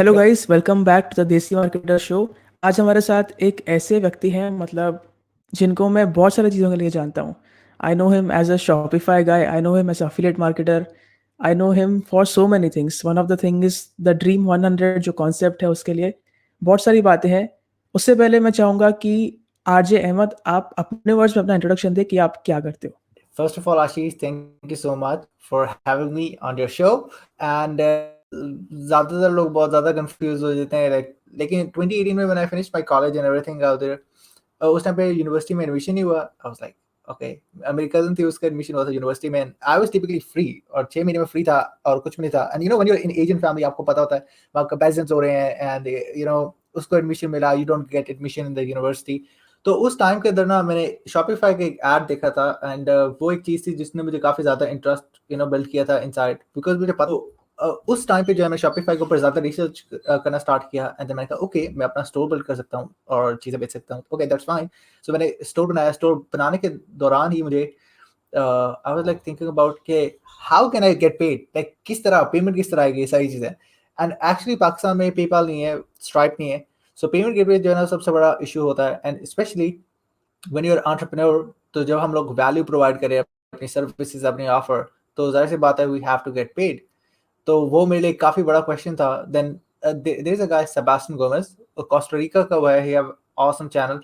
Hello guys, welcome back to the Desi Marketer Show. आज हमारे साथ एक ऐसे व्यक्ति हैं, मतलब जिनको मैं बहुत सारी चीज़ों के लिए जानता हूँ। I know him as a Shopify guy, I know him as affiliate marketer, I know him for so many things. One of the thing is the dream 100 जो कॉन्सेप्ट है, उसके लिए बहुत सारी बातें हैं। उससे पहले मैं चाहूँगा कि आरजे अहमद, आप अपने वर्ड्स में अपना इंट्रोडक्शन दें कि आप क्या करते हो। First of all, Ashish, thank you so much for having me on your show. And ज़्यादातर लोग बहुत ज़्यादा कंफ्यूज हो जाते हैं लेकिन 2018 में when I finished my college and everything out there, उस टाइम पे यूनिवर्सिटी में एडमिशन नहीं हुआ. I was like, okay, मेरी कजन थी, उसका एडमिशन हुआ था यूनिवर्सिटी में. I was typically free और 6 महीने में फ्री था और कुछ भी नहीं था. And you know when you're in Asian family, आपको पता होता है वहाँ comparisons हो रहे हैं and उसको एडमिशन मिला, you don't get admission in the university. तो उस टाइम के अंदर ना मैंने शॉपिफाई का एक ऐड देखा था एंड वो एक चीज़ थी जिसने मुझे काफ़ी ज़्यादा इंटरेस्ट बिल्ड किया था इनसाइड, बिकॉज मुझे पता उस टाइम पे जो है मैं शॉपिफाई के ऊपर ज़्यादा रिसर्च करना स्टार्ट किया एंड देन मैंने कहा ओके मैं अपना स्टोर बिल्ड कर सकता हूँ और चीज़ें बेच सकता हूँ. Okay that's fine. सो मैंने स्टोर बनाया. स्टोर बनाने के दौरान ही मुझे I was like thinking about के how can I get paid, like किस तरह पेमेंट किस तरह आएगी, सारी चीज़ें. एंड एक्चुअली पाकिस्तान में पेपाल नहीं है, स्ट्राइप नहीं है. सो पेमेंट गेटवे जो है ना सबसे बड़ा इशू होता है. And specially when you are entrepreneur, तो जब हम लोग वैल्यू प्रोवाइड करें अपनी सर्विसेज, अपनी ऑफर, तो जाहिर सी बात है we have to get paid. तो वो मेरे लिए काफ़ी बड़ा क्वेश्चन था. Then there is a guy Sebastian Gomez, Costa Rica का हुआ है, he have awesome channel.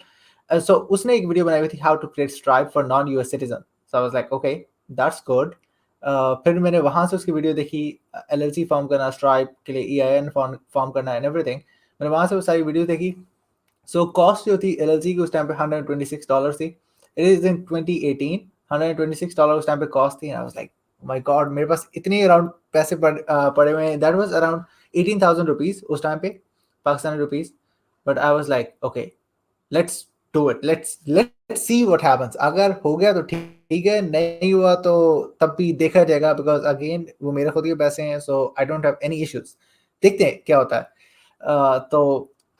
So उसने एक वीडियो बनाई हुई थी, how to create Stripe for non US citizen. So I was like okay that's good. फिर मैंने वहाँ से उसकी वीडियो देखी, एलएलसी फॉर्म करना स्ट्राइप के लिए, ईआईएन फॉर्म करना एंड एवरीथिंग. मैंने वहाँ से वो सारी वीडियो देखी. सो कॉस्ट जो थी एलएलसी की उस टाइम पे $126 थी. It is in 2018. $126 उस टाइम पे कॉस्ट थी. I was like my God, मेरे पास इतने अराउंड पैसे पड़े हुए हैं. दैट वाज अराउंड 18,000 रुपीज उस टाइम पे, Pakistani rupees. But I was like okay let's do it, let's see what happens. अगर हो गया तो ठीक है, नहीं हुआ तो तब भी देखा जाएगा, बिकॉज अगेन वो मेरे खुद के पैसे हैं. So I don't have any issues. देखते हैं क्या होता है. तो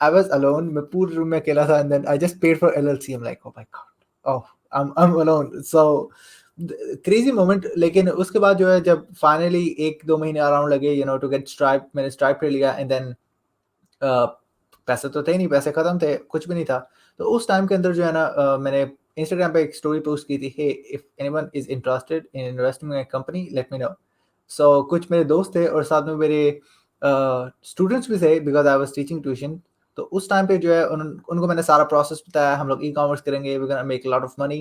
I was alone. मैं पूरे रूम में अकेला था and then I just paid for LLC. I'm like, oh my god, oh I'm alone. So crazy moment. लेकिन उसके बाद जो है जब finally 1-2 महीने अराउंड लगे to get Stripe, मैंने Stripe ले लिया and then पैसे तो थे नहीं, पैसे खत्म थे, कुछ भी नहीं था. तो उस टाइम के अंदर जो है ना मैंने Instagram पे एक स्टोरी पोस्ट की थी, hey if anyone is interested in investing in a company let me know. So कुछ मेरे दोस्त थे और साथ में मेरे स्टूडेंट्स भी थे, because I was teaching tuition. तो उस टाइम पे जो है उनको मैंने सारा प्रोसेस बताया, हम लोग ई कॉमर्स करेंगे, we gonna make lot of money.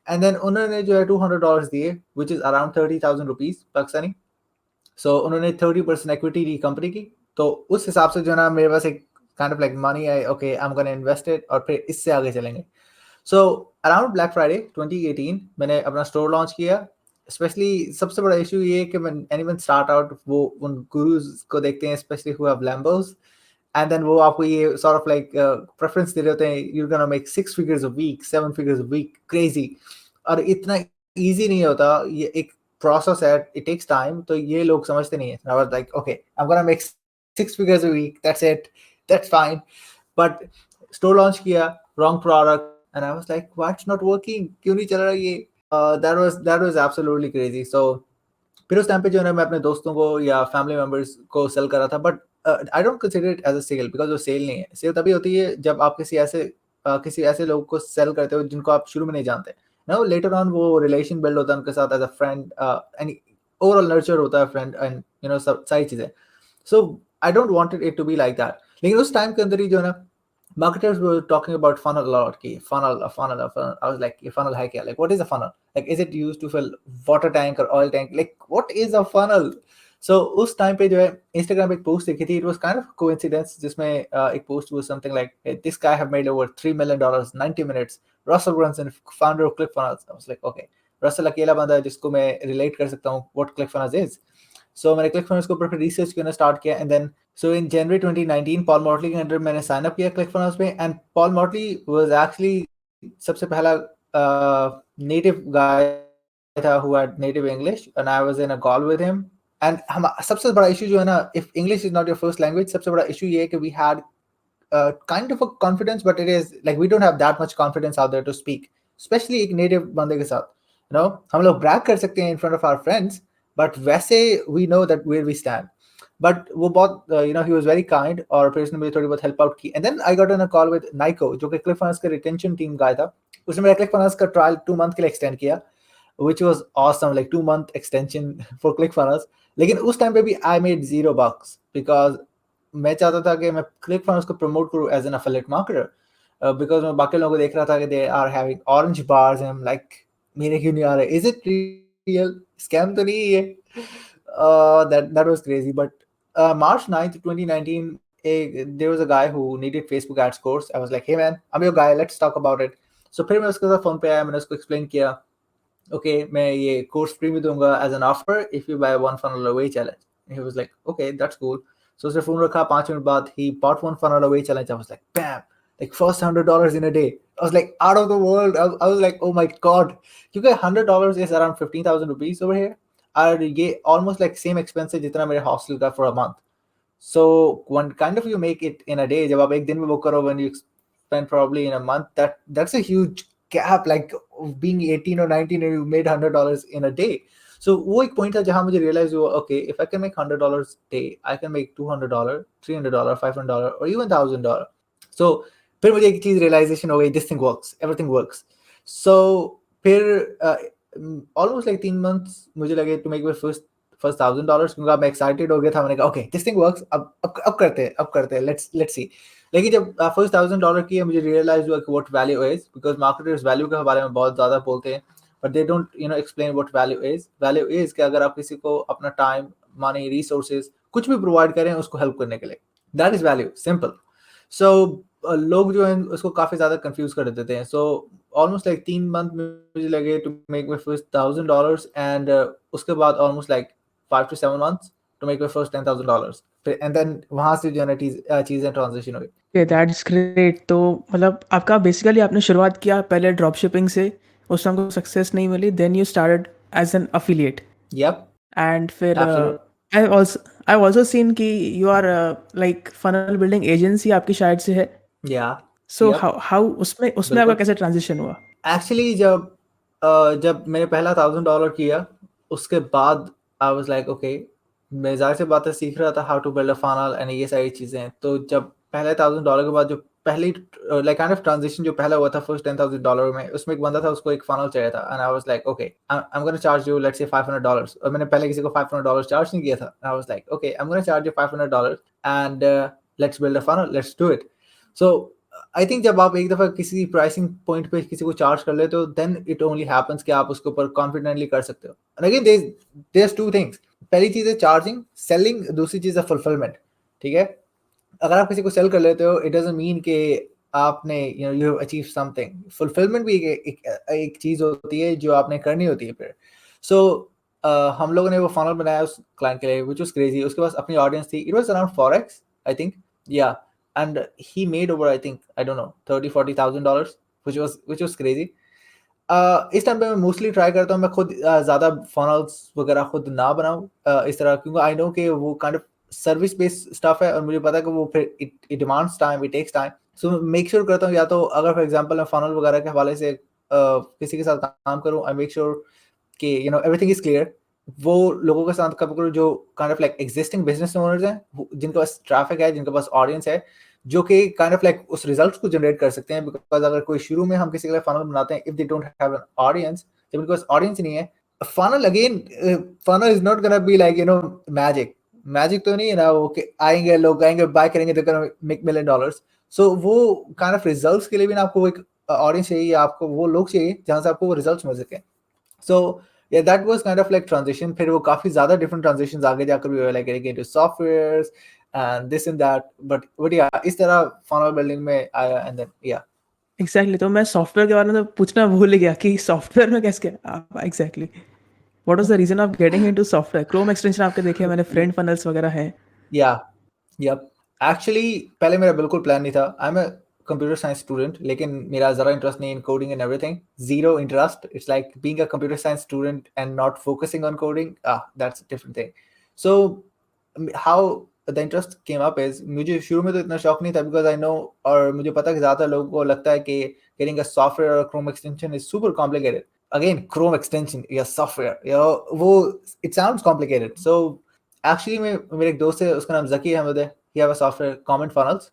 And then उन्होंने जो है $200 दिए, which is around 30,000 rupees Pakistani. So उन्होंने 30% इक्विटी दी कंपनी की. तो उस हिसाब से जो है ना मेरे पास एक काइंड ऑफ लाइक मनी है, okay I am gonna invest it और फिर इससे आगे चलेंगे. सो अराउंड ब्लैक फ्राइडे 2018 मैंने अपना स्टोर लॉन्च किया. स्पेशली सबसे बड़ा इशू ये है कि when anyone start out, वो उन गुरुज को देखते हैं, specially who have Lambos, and then वो आपको ये sort of like preference दे रहे होते हैं, you're gonna make 6 figures a week, 7 figures a week, crazy. और इतना easy नहीं होता, ये एक process है, it takes time. तो ये लोग समझते नहीं है. I was like, okay, I'm gonna make 6 figures a week, that's it, that's fine. But store launch किया, wrong product, and I was like, why it's not working, क्यों नहीं चल रहा ये. that was absolutely crazy. So फिर उस time पे जो है ना मैं अपने दोस्तों को या फैमिली मेंबर्स को सेल कर रहा था. But I don't consider it as a sale, because वो सेल नहीं है. सेल तभी होती है जब आप किसी ऐसे लोगों को सेल करते हो जिनको आप शुरू में नहीं जानते. नो लेटर ऑन वो रिलेशन बिल्ड होता है उनके साथ as a friend, and overall nurture होता है फ्रेंड एंड सब सारी चीज़ें. So I don't wanted it to be like that. लेकिन उस टाइम के अंदर ही जो है ना marketers were talking about funnel a lot. Ki funnel, a funnel, a funnel. I was like, ये funnel है क्या? Like, what is a funnel? Like, is it used to fill water tank or oil tank? Like, what is a funnel? So उस time पे जो है Instagram पे एक post देखी थी. It was kind of a coincidence, जिसमें एक post was something like, hey, this guy have made over $3 million 90 minutes. Russell Brunson, founder of ClickFunnels. I was like, okay, Russell अकेला बंदा है जिसको मैं relate कर सकता हूँ what ClickFunnels is. So मैंने ClickFunnels के ऊपर रिसर्च करना स्टार्ट किया. And then so in January 2019 Paul Mortley के अंडर मैंने साइन अप किया ClickFunnels पे. And Paul Mortley was actually सबसे पहला नेटिव गाय था who had native English, and I was in a call with him. And हम सबसे बड़ा इशू जो है ना, if English is not your first language, सबसे बड़ा इशू ये है कि we had kind of a confidence, but it is like we don't have that much confidence out there to speak, especially एक native बंदे के साथ. हम लोग brag कर सकते हैं in front of our friends, but वैसे we know that where we stand. But वो बहुत ही वाज वेरी काइंड, और फिर उसने मुझे थोड़ी बहुत हेल्प आउट की, and then I got on a call with Nico, जो कि क्लिकफुन्स का रिटेंशन टीम गाय था। उसने मेरा क्लिकफुन्स का ट्रायल 2 मंथ के लिए एक्सटेंड किया, which was awesome, like 2 month extension for ClickFunnels. लेकिन उस टाइम पे भी I made $0 because मैं चाहता था कि मैं ClickFunnels को प्रमोट करूं as an affiliate marketer, because मैं बाकी लोगों को देख रहा था कि they are having orange bars and I'm like मेरे क्यों नहीं आ रहे, is it real, scam तो नहीं है? That was crazy. But March 9th 2019, there was a guy who needed Facebook ads course. I was like, hey man, I'm your guy, let's talk about it. So फिर मैं उसके साथ phone पे आया, मैंने उसको एक्सप्लेन किया, ओके मैं ये कोर्स फ्री में दूंगा as an offer if you buy one funnel away challenge. He was like okay that's cool. So उसने फोन रखा, 5 मिनट बाद ही bought one funnel away challenge. I was like bam, like first $100 in a day. I was like out of the world. I was like, oh my god, क्योंकि $100 is around 15,000 rupees over here, और ये almost like same expense है जितना मेरे hostel का for a month. So one kind of you make it in a day. जब आप एक दिन में बुक करो, when you spend probably in a month, that's a huge gap, like being 18 or 19 and you made $100 in a day. So वो एक point था जहाँ मुझे realize हुआ, okay, if I can make $100 a day, I can make $200, $300, $500, or even $1,000. So फिर मुझे एक चीज realization हो गई, this thing works, everything works. So फिर almost like 3 months मुझे लगे to make my first $1,000, क्योंकि मैं एक्साइटेड हो गया था। मैंने कहा ओके दिस थिंग वर्क्स, अब करते हैं, लेट्स सी। लेकिन जब फर्स्ट $1,000 किया, मुझे रियलाइज हुआ कि what value is, because marketers value के बारे में बहुत ज्यादा बोलते हैं, but they don't explain what value is. Value is कि अगर आप किसी को अपना टाइम, मनी, रिसोर्सेज कुछ भी प्रोवाइड करें उसको हेल्प करने के लिए, दैट इज वैल्यू, सिंपल। सो लोग जो है उसको काफी ज्यादा कंफ्यूज कर देते हैं। सो ऑलमोस्ट लाइक 3 मंथ मुझे लगे to make my first $1,000, and उसके बाद almost like 5 to 7 months to make my first $10,000. And then वहां से जो है चीजें ट्रांजिशन हुई। Okay, that's great. तो मतलब आपका बेसिकली आपने शुरुआत किया पहले ड्रॉप शिपिंग से, उस टाइम को सक्सेस नहीं मिली, then you started as an affiliate, Yep, and फिर absolutely. आई ऑल्सो सीन कि you are like funnel building agency आपकी शायद से है। Yeah, सो yep, हाउ उसमें उसमें आपका बिल्कुल। कैसे ट्रांजिशन हुआ? एक्चुअली जब मैंने पहला $1,000 किया, उसके बाद आई वाज लाइक ओके, मैं ज़ाहिर सी बात है सीख रहा था how to build a funnel and ये सारी चीज़ें। तो जब पहले $1,000 के बाद जो पहली लाइक काइंड ऑफ ट्रांजिशन जो पहला हुआ था फर्स्ट $10,000 में, उसमें एक बंदा था, उसको एक फनल चाहिए था, and I was like okay I am gonna charge you let's say $500, और मैंने पहले किसी को $500 चार्ज नहीं किया था। आई was like okay I am gonna charge you $500 and let's build a funnel, let's do it. So I think जब आप एक दफा किसी प्राइसिंग पॉइंट पे किसी को चार्ज कर लेते हो, देन इट ओनली हैपेंस कि आप उसके ऊपर कॉन्फिडेंटली कर सकते हो। And again there two things, पहली चीज है चार्जिंग, सेलिंग, दूसरी चीज है फुलफिलमेंट। ठीक है, अगर आप किसी को सेल कर लेते हो, इट डजंट मीन कि आपने you have achieve something. Fulfilment भी एक चीज होती है जो आपने करनी होती है फिर। सो हम लोगों ने वो फनल बनाया उस क्लाइंट के लिए, व्हिच वाज क्रेजी। उसके पास अपनी ऑडियंस थी, it was around 4x I think, या, and he made over I think I don't know 30-40 thousand dollars, which was crazy. इस टाइम पे मैं मोस्टली ट्राई करता हूँ मैं खुद ज़्यादा फनल्स वगैरह खुद ना बनाऊँ इस तरह, क्योंकि आई नो कि वो kind of service based stuff है, और मुझे पता है कि वो फिर it demands time, it takes time. So make sure करता हूँ, या तो अगर फॉर एग्जांपल मैं फनल वगैरह के हवाले से किसी के साथ काम करूँ, आई मेक श्योर कि एवरीथिंग इज क्लियर। वो लोगों के साथ काम करूँ जो kind of like existing business owners हैं, जिनके पास ट्रैफिक है, जिनके पास ऑडियंस है, जो कि काइंड ऑफ लाइक उस रिजल्ट्स को जनरेट कर सकते हैं। बिकॉज अगर कोई शुरू में हम किसी के लिए फनल बनाते हैं, if they don't have an audience, जब उनके पास ऑडियंस नहीं है, funnel again, funnel is not gonna be like magic. Magic तो नहीं है ना वो कि आएंगे लोग, आएंगे बाय करेंगे तो मेक $1,000,000। सो वो काइंड ऑफ रिजल्ट्स के लिए भी ना आपको एक ऑडियंस चाहिए, आपको वो लोग चाहिए जहां से आपको वो रिजल्ट्स मिल सके। सो yeah, that was kind of like transition। फिर वो काफी ज्यादा different transitions आगे जाकर भी like getting into softwares and this and that, but yeah, इस तरह funnel building में आया, and then yeah। एग्जैक्टली, तो मैं सॉफ्टवेयर के बारे में तो पूछना भूल गया कि सॉफ्टवेयर में कैसे exactly what was the reason of getting into software? Chrome extension आपके देखे मैंने, फ्रेंड फनल्स वगैरह हैं। या, यप, एक्चुअली पहले मेरा बिल्कुल प्लान नहीं था। I am a computer science student, लेकिन मेरा ज़रा इंटरेस्ट नहीं in coding and everything, zero interest. It's like being a computer science student and not focusing on coding, that's a different thing. So how the interest came up is, मुझे शुरू में तो इतना शौक नहीं था, बिकॉज आई नो, और मुझे पता है कि ज़्यादातर लोगों को लगता है कि गेटिंग अ सॉफ्टवेयर और Chrome extension is super complicated. Again Chrome extension या सॉफ्टवेयर, वो it sounds complicated. So actually में मेरे एक दोस्त है, उसका नाम जकी अहमद है, he have a software comment funnels,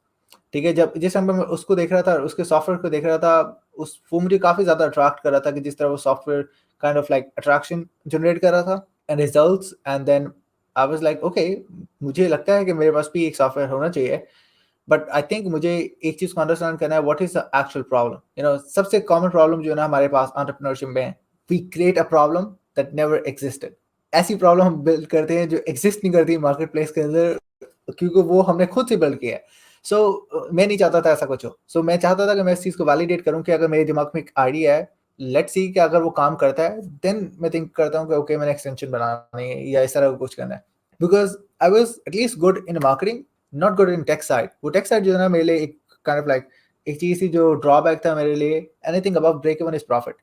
ठीक है। जब जिस टाइम पे मैं उसको देख रहा था, उसके सॉफ्टवेयर को देख रहा था, उस वो मुझे काफ़ी ज़्यादा अट्रैक्ट कर रहा था कि जिस तरह वो software kind of like attraction generate कर रहा था and results, and then I was like okay, मुझे लगता है कि मेरे पास भी एक सॉफ्टवेयर होना चाहिए, बट आई थिंक मुझे एक चीज़ को अंडरस्टैंड करना है, what is the actual problem. सबसे कॉमन प्रॉब्लम जो है ना हमारे पास एंटरप्रेन्योरशिप में है, we create a problem that never existed. ऐसी प्रॉब्लम हम बिल्ड करते हैं जो एग्जिस्ट नहीं करती मार्केट प्लेस के अंदर, क्योंकि वो हमने खुद से बिल्ड किया है। मैं नहीं चाहता था ऐसा कुछ हो। मैं चाहता था कि मैं इस चीज़ को वैलिडेट करूं कि अगर मेरे दिमाग में एक आइडिया है, लेट्स सी कि अगर वो काम करता है, देन मैं थिंक करता हूं कि ओके मैंने एक्सटेंशन बनानी है या इस तरह का कुछ करना है। Because I was at least good in marketing, not good in tech side. वो टेक साइड जो है ना मेरे लिए एक काइंड ऑफ लाइक एक चीज़ थी जो ड्रॉबैक था मेरे लिए। Anything above break even is profit.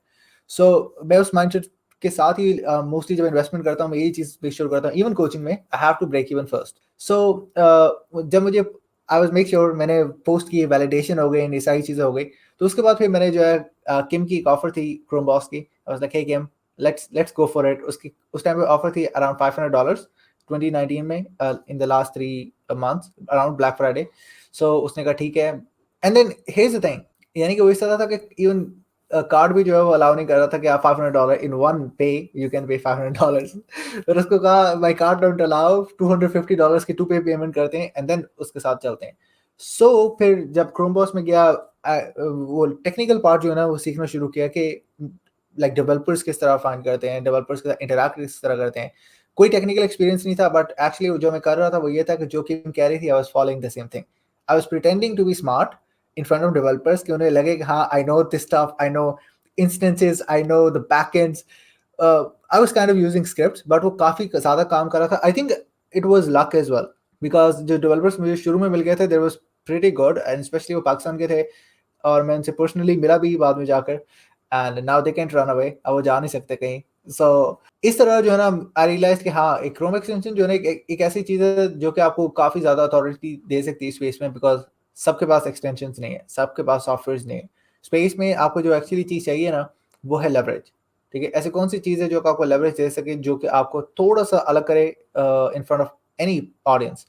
मैं उस माइंडसेट के साथ ही मोस्टली जब इन्वेस्टमेंट करता हूँ मैं यही चीज़ मेक श्योर करता हूँ, इवन कोचिंग में I have to break even first. जब मुझे आई वाज मेक श्योर मैंने पोस्ट की, वैलिडेशन हो गई, ये सारी चीज़ें हो गई, तो उसके बाद फिर मैंने जो है किम की एक ऑफर थी क्रोम बॉस की। I was like hey Kim, let's go for it. उसकी उस टाइम पे ऑफर थी अराउंड $500 2019 में, in the last 3 months around Black Friday. उसने कहा ठीक है। And then here's the thing, यानी कि वो इस तरह था कि इवन कार्ड भी जो है वो अलाउ नहीं कर रहा था कि आप $500 इन वन पे यू कैन पे $500। फिर उसको कहा माई कार्ड डोंट अलाउ, $250 की 2 पे पेमेंट करते हैं एंड देन उसके साथ चलते हैं। फिर जब क्रोम बॉस में गया, वो टेक्निकल पार्ट जो है ना वो सीखना शुरू किया कि लाइक डेवलपर्स किस तरह फाइंड करते हैं, डेवलपर्स के साथ इंटरैक्ट किस तरह करते हैं। कोई टेक्निकल एक्सपीरियंस नहीं था, बट एक्चुअली जो मैं कर रहा था वो ये था कि जो कि कह रही थी, I was following the same thing. I was pretending to be smart in front of developers कि उन्हें लगे कि हाँ I know this stuff, I know instances, I know the backends. I was kind of using scripts, but वो काफ़ी ज़्यादा काम कर रहा था। I think it was luck as well, because जो developers मुझे शुरू में मिल गए थे, they was pretty good, and especially वो पाकिस्तान के थे, और मैं उनसे पर्सनली मिला भी बाद में जाकर, and now they can't run away, अब वो जा नहीं सकते कहीं। इस तरह जो है ना आई रियलाइज कि हाँ एक क्रोम एक्सटेंशन जो है ना एक ऐसी चीज़ है जो कि आपको काफ़ी ज़्यादा अथॉरिटी दे सकती है स्पेस में, बिकॉज सबके पास एक्सटेंशंस नहीं है, सबके पास सॉफ्टवेयर नहीं है। स्पेस में आपको जो एक्चुअली चीज़ चाहिए ना वो है लेवरेज। ठीक है, ऐसी कौन सी चीज़ है जो आपको लेवरेज दे सके, जो कि आपको थोड़ा सा अलग करे in front of any audience.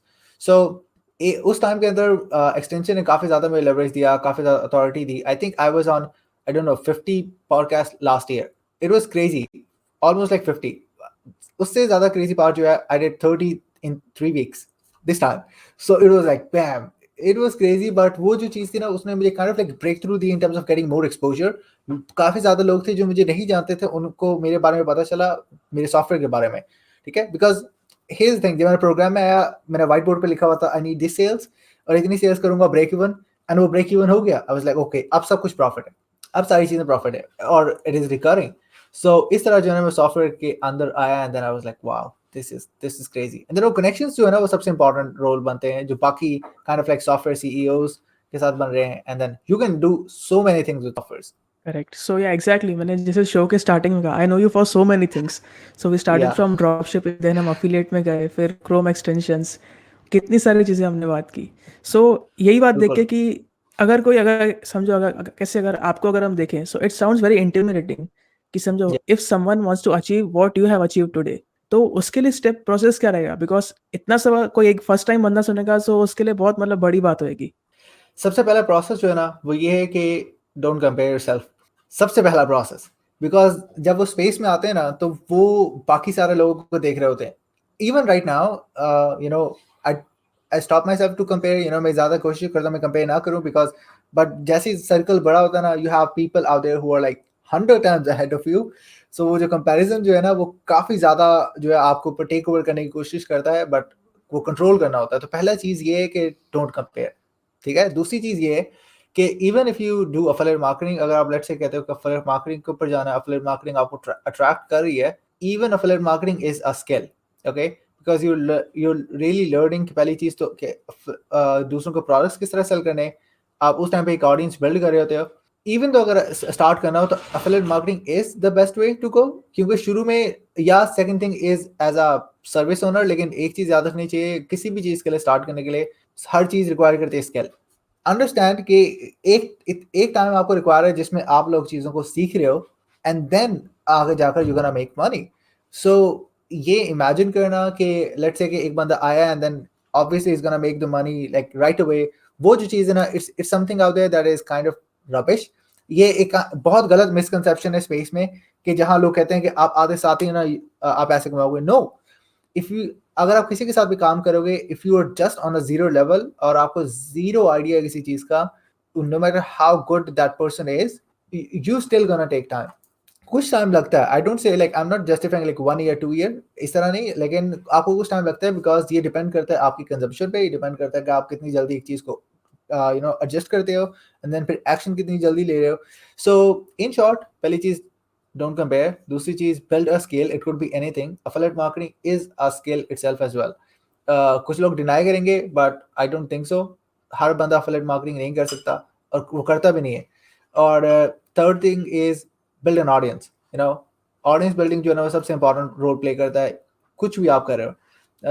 उस टाइम के अंदर एक्सटेंशन ने काफ़ी ज़्यादा मुझे लेवरेज दिया, काफ़ी ज़्यादा अथॉरिटी दी। I think I was on, I don't know, 50 podcast last year. It was crazy, almost like 50। उससे ज़्यादा क्रेजी पार्ट जो है, I did 30 in 3 weeks this time. It was like bam, it was crazy. But वो जो चीज़ थी ना उसने मुझे kind of like break through दी in terms of getting more exposure. काफ़ी ज़्यादा लोग थे जो मुझे नहीं जानते थे, उनको मेरे बारे में पता चला, मेरे सॉफ्टवेयर के बारे में। ठीक है, बिकॉज हियर्स द थिंग, जब मैंने प्रोग्राम में आया, मैंने व्हाइट बोर्ड पे लिखा हुआ था आई नीड दिस सेल्स, और इतनी सेल्स करूंगा ब्रेक इवन, एंड वो ब्रेक इवन हो गया। आई वाज लाइक ओके, अब सब कुछ प्रॉफिट है, अब सारी चीज़ें प्रॉफिट है, और इट इज़ रिकरिंग। इस तरह जो है मैं सॉफ्टवेयर के अंदर आया, and then I was like wow, this is crazy. And then वो कनेक्शंस जो है ना वो सबसे इंपॉर्टेंट रोल बनते हैं, जो बाकी kind of like software CEOs के साथ बन रहे हैं, and then you can do so many things with software. Correct. So yeah exactly, मैंने जैसे शो के स्टार्टिंग में कहा I know you for so many things. So we started yeah from drop shipping, then हम affiliate में गए, फिर Chrome extensions, कितनी सारी चीज़ें हमने बात की। सो यही बात देख बिल्कुल। के कि अगर समझो, कैसे अगर आपको अगर हम देखें, so it sounds very intimidating कि समझो Yeah. If someone wants to achieve what you have achieve today, तो उसके लिए स्टेप प्रोसेस क्या रहेगा? बिकॉज इतना सब कोई एक फर्स्ट टाइम बंदा सुनेगा, सो उसके लिए बहुत मतलब बड़ी बात होगी। सबसे पहला प्रोसेस जो है ना वो ये है कि डोंट कंपेयर योरसेल्फ। सबसे पहला प्रोसेस, बिकॉज जब वो स्पेस में आते हैं ना तो वो बाकी सारे लोगों को देख रहे होते हैं। Even right now you know I I stop my self to compare, मैं ज़्यादा कोशिश करता हूँ मैं कंपेयर ना करूँ, बिकॉज बट जैसे सर्कल बड़ा होता है ना, you have people out there who are like 100 times ahead of you. वो जो कंपैरिजन जो है ना वो काफ़ी ज़्यादा जो है आपको ऊपर टेक ओवर करने की कोशिश करता है, बट वो कंट्रोल करना होता है। तो पहला चीज़ ये है कि डोंट कंपेयर। ठीक है, दूसरी चीज़ ये है कि even if you do affiliate marketing, अगर आप लेट्स से कहते हो कि अफिलिएट मार्केटिंग के ऊपर जाना है, अफिलिएट मार्केटिंग आपको अट्रैक्ट कर रही है, even affiliate marketing is a skill. Okay, because you really learning. पहली चीज़ तो कि दूसरों को प्रोडक्ट्स किस तरह सेल करने हैं, आप उस टाइम पे एक ऑडियंस बिल्ड कर रहे होते हो। इवन तो अगर स्टार्ट करना हो तो affiliate marketing is the best way to go, क्योंकि शुरू में, या second thing is as a service owner. लेकिन एक चीज़ याद रखनी चाहिए, किसी भी चीज़ के लिए स्टार्ट करने के लिए हर चीज़ रिक्वायर करती है स्किल। अंडरस्टैंड कि एक टाइम आपको रिक्वायर है जिसमें आप लोग चीज़ों को सीख रहे हो, एंड देन आगे जाकर यू गोना मेक मनी। ये इमेजिन करना कि लेट्स से कि एक बंदा आया and then obviously is gonna make the money like right away, वो जो चीज़ है ना, it's something out there that is kind of rubbish. ये एक बहुत गलत मिसकंसेप्शन है स्पेस में, कि जहां लोग कहते हैं कि आप आधे साथ ही ना आप ऐसे कमाओगे। नो, इफ यू, अगर आप किसी के साथ भी काम करोगे, if you are just on a zero level और आपको जीरो आइडिया किसी चीज का, no matter how good that person is, you still gonna take time. कुछ टाइम लगता है, I don't say like, I am not justifying like 1 year 2 year, इस तरह नहीं, लेकिन आपको कुछ टाइम लगता है, बिकॉज ये डिपेंड करता है आपकी कंजम्पशन पे, ये डिपेंड करता है कि आप कितनी जल्दी एक चीज को एडजस्ट करते हो, एंड देन फिर एक्शन कितनी जल्दी ले रहे हो। सो इन शॉर्ट, पहली चीज don't compare, दूसरी चीज build a skill, it could be anything, affiliate marketing is a skill itself as well। कुछ लोग डिनाई करेंगे but I don't think so, हर बंदा affiliate marketing नहीं कर सकता और वो करता भी नहीं है। और third thing is build an audience, you know, audience building जो है ना वो सबसे इंपॉर्टेंट रोल प्ले करता है, कुछ भी आप कर रहे हो।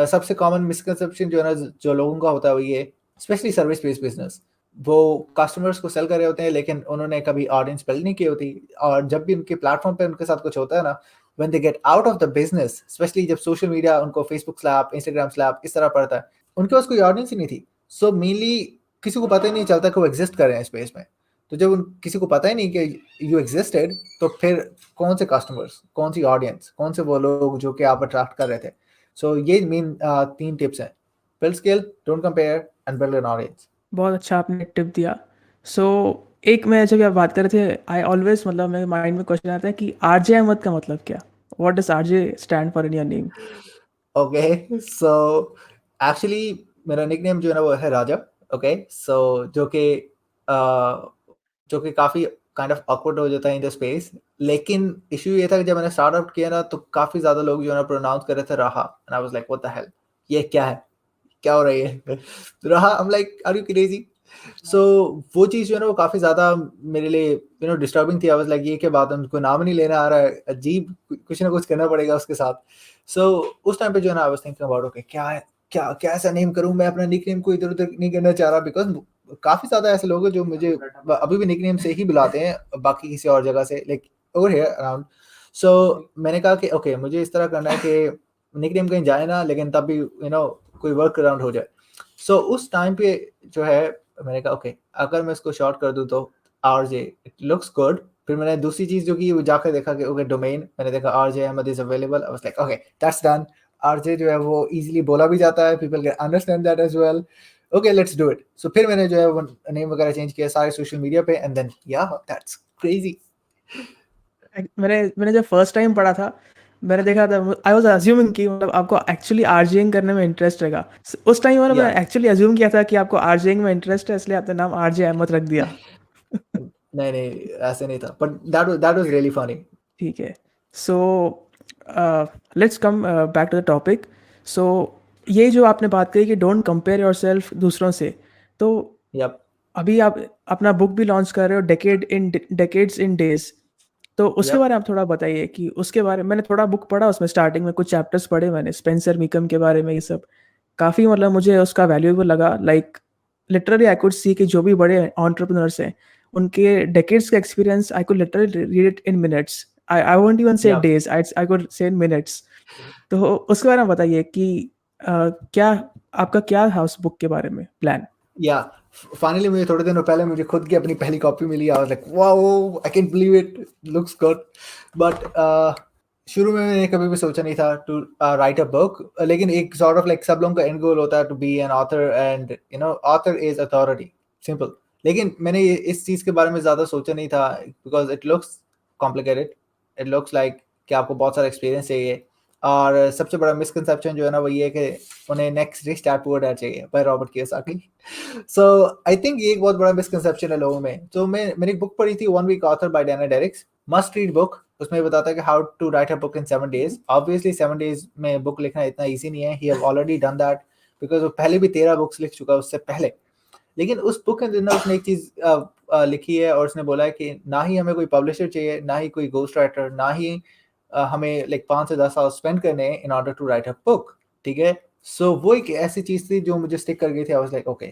सबसे कॉमन मिसकंसेप्शन जो है ना जो लोगों का होता है वो ये, स्पेशली सर्विस बेस्ड बिजनेस, वो कस्टमर्स को सेल कर रहे होते हैं लेकिन उन्होंने कभी ऑडियंस बिल्ड नहीं की होती, और जब भी उनके प्लेटफॉर्म पे उनके साथ कुछ होता है ना, when they get out of the business, specially जब सोशल मीडिया उनको फेसबुक स्लैप, इंस्टाग्राम स्लैप इस तरह पड़ता है, उनके पास कोई ऑडियंस ही नहीं थी। सो मेनली किसी को पता ही नहीं चलता कि वो एग्जिस्ट कर रहे हैं स्पेस में। तो जब किसी को पता ही नहीं कि यू एग्जिस्टेड, तो फिर कौन से कस्टमर्स, कौन सी ऑडियंस, कौन से वो लोग जो कि आप अट्रैक्ट कर रहे थे। सो ये मेन 3 टिप्स हैं, build skill, don't compare and build an audience. बहुत अच्छा आपने टिप दिया। सो एक मैं जब आप बात कर रहे थे, आई ऑलवेज मतलब मेरे माइंड में क्वेश्चन आता है कि आरजे अहमद का मतलब क्या, what does RJ stand for in your name? Okay, so actually मेरा निकनेम जो है ना वो है राजा। ओके, सो जो कि काफ़ी काइंड ऑफ ऑकवर्ड हो जाता है इन द स्पेस, लेकिन इशू ये था कि जब मैंने स्टार्टअप किया ना, तो काफ़ी ज़्यादा लोग जो है ना प्रोनाउंस कर रहे थे राहा, and I was like what the hell, ये क्या है, क्या हो रही है? रहा, I am like are you crazy? So वो चीज़ जो है ना वो काफ़ी ज़्यादा मेरे लिए डिस्टर्बिंग थी। आई वाज लाइक ये क्या बात है, उनको नाम नहीं लेना आ रहा है, अजीब, कुछ ना कुछ करना पड़ेगा उसके साथ। सो उस टाइम पे जो है ना I was thinking about, okay क्या है, क्या क्या ऐसा नेम करूँ मैं, अपना निकनेम को इधर-उधर नहीं करना चाह रहा, बिकॉज़ काफ़ी ज़्यादा ऐसे लोग हैं जो मुझे अभी भी निकनेम से ही बुलाते हैं, बाकी किसी और जगह से, लाइक ओवर हियर अराउंड। सो मैंने कहा कि ओके मुझे इस तरह करना है कि निकनेम कहीं जाए ना, लेकिन तब भी कोई वर्क अराउंड हो जाए। सो उस टाइम पे जो है मैंने कहा ओके अगर मैं इसको शॉर्ट कर दूं तो आरजे, इट लुक्स गुड। फिर मैंने दूसरी चीज जो की वो जाकर देखा कि ओके डोमेन, मैंने देखा RJ Ahmed is available, I was like okay that's done. RJ जो है वो इजीली बोला भी जाता है, people can understand that as well, okay let's do it. So फिर मैंने जो है वो नेम वगैरह चेंज किया सारे सोशल मीडिया पे, एंड देन या दैट्स क्रेजी। मैंने मैंने जब फर्स्ट टाइम पढ़ा था, मैंने देखा था, आई वाज अज्यूमिंग कि मतलब आपको एक्चुअली आरजेइंग करने में इंटरेस्ट रहेगा। उस टाइम मतलब या मैं एक्चुअली अज्यूम किया था कि आपको आरजेइंग में इंटरेस्ट है, इसलिए आपने नाम आरजे अहमद रख दिया। नहीं नहीं ऐसे नहीं था, but that was really funny. ठीक है। So let's come back to the topic. So ये जो आपने बात कही कि डोंट कंपेयर योरसेल्फ दूसरों से, तो यप अभी आप अपना बुक भी लॉन्च कर रहे हो, डेकेड्स इन डेज, तो उसके यप बारे में आप थोड़ा बताइए कि उसके बारे में। मैंने थोड़ा बुक पढ़ा, उसमें स्टार्टिंग में कुछ चैप्टर्स पढ़े मैंने स्पेंसर मीकम के बारे में, ये सब काफ़ी मतलब मुझे उसका वैल्यूएबल लगा। Like literally I could see कि जो भी बड़े एंटरप्रेन्योर्स हैं, उनके डेकेड्स का experience I could literally read it in minutes. I won't even say yup days, I could say in minutes. तो उसके बारे में बताइए कि क्या आपका क्या था उस बुक के बारे में प्लान? या फाइनली मुझे थोड़े दिनों पहले मुझे खुद की अपनी पहली कॉपी मिली। I was like wow, I can believe it, looks good. But शुरू में मैंने कभी भी सोचा नहीं था टू राइट अ बुक, लेकिन एक सॉर्ट ऑफ लाइक सब लोगों का एंड गोल होता है to be an author, and author is authority, simple. लेकिन मैंने इस चीज़ के बारे में ज़्यादा सोचा नहीं था, because it looks complicated, it looks like कि आपको बहुत सारा एक्सपीरियंस चाहिए। और सबसे बड़ा मिसकंसेप्शन जो है ना वो ये है कि उन्हें next rich dad poor dad चाहिए by Robert Kiyosaki. So I think ये एक बहुत बड़ा मिसकंसेप्शन है लोगों में। तो मैंने एक बुक पढ़ी थी, one week author by Dana Derricks, must read book. उसमें बताता है कि how to write a book in 7 days। Obviously 7 days में बुक लिखना इतना ईजी नहीं है, he have already done that, because वो पहले भी 13 बुक्स लिख चुका है उससे पहले। लेकिन उस बुक के अंदर उसने एक चीज लिखी है, और उसने बोला है कि ना ही हमें कोई पब्लिशर चाहिए, ना ही कोई गोस्ट राइटर, ना ही हमें लाइक 5 से 10 साल स्पेंड करने in order to write a book. ठीक है, सो वो एक ऐसी चीज थी जो मुझे स्टिक कर गई थी। आई वाज लाइक ओके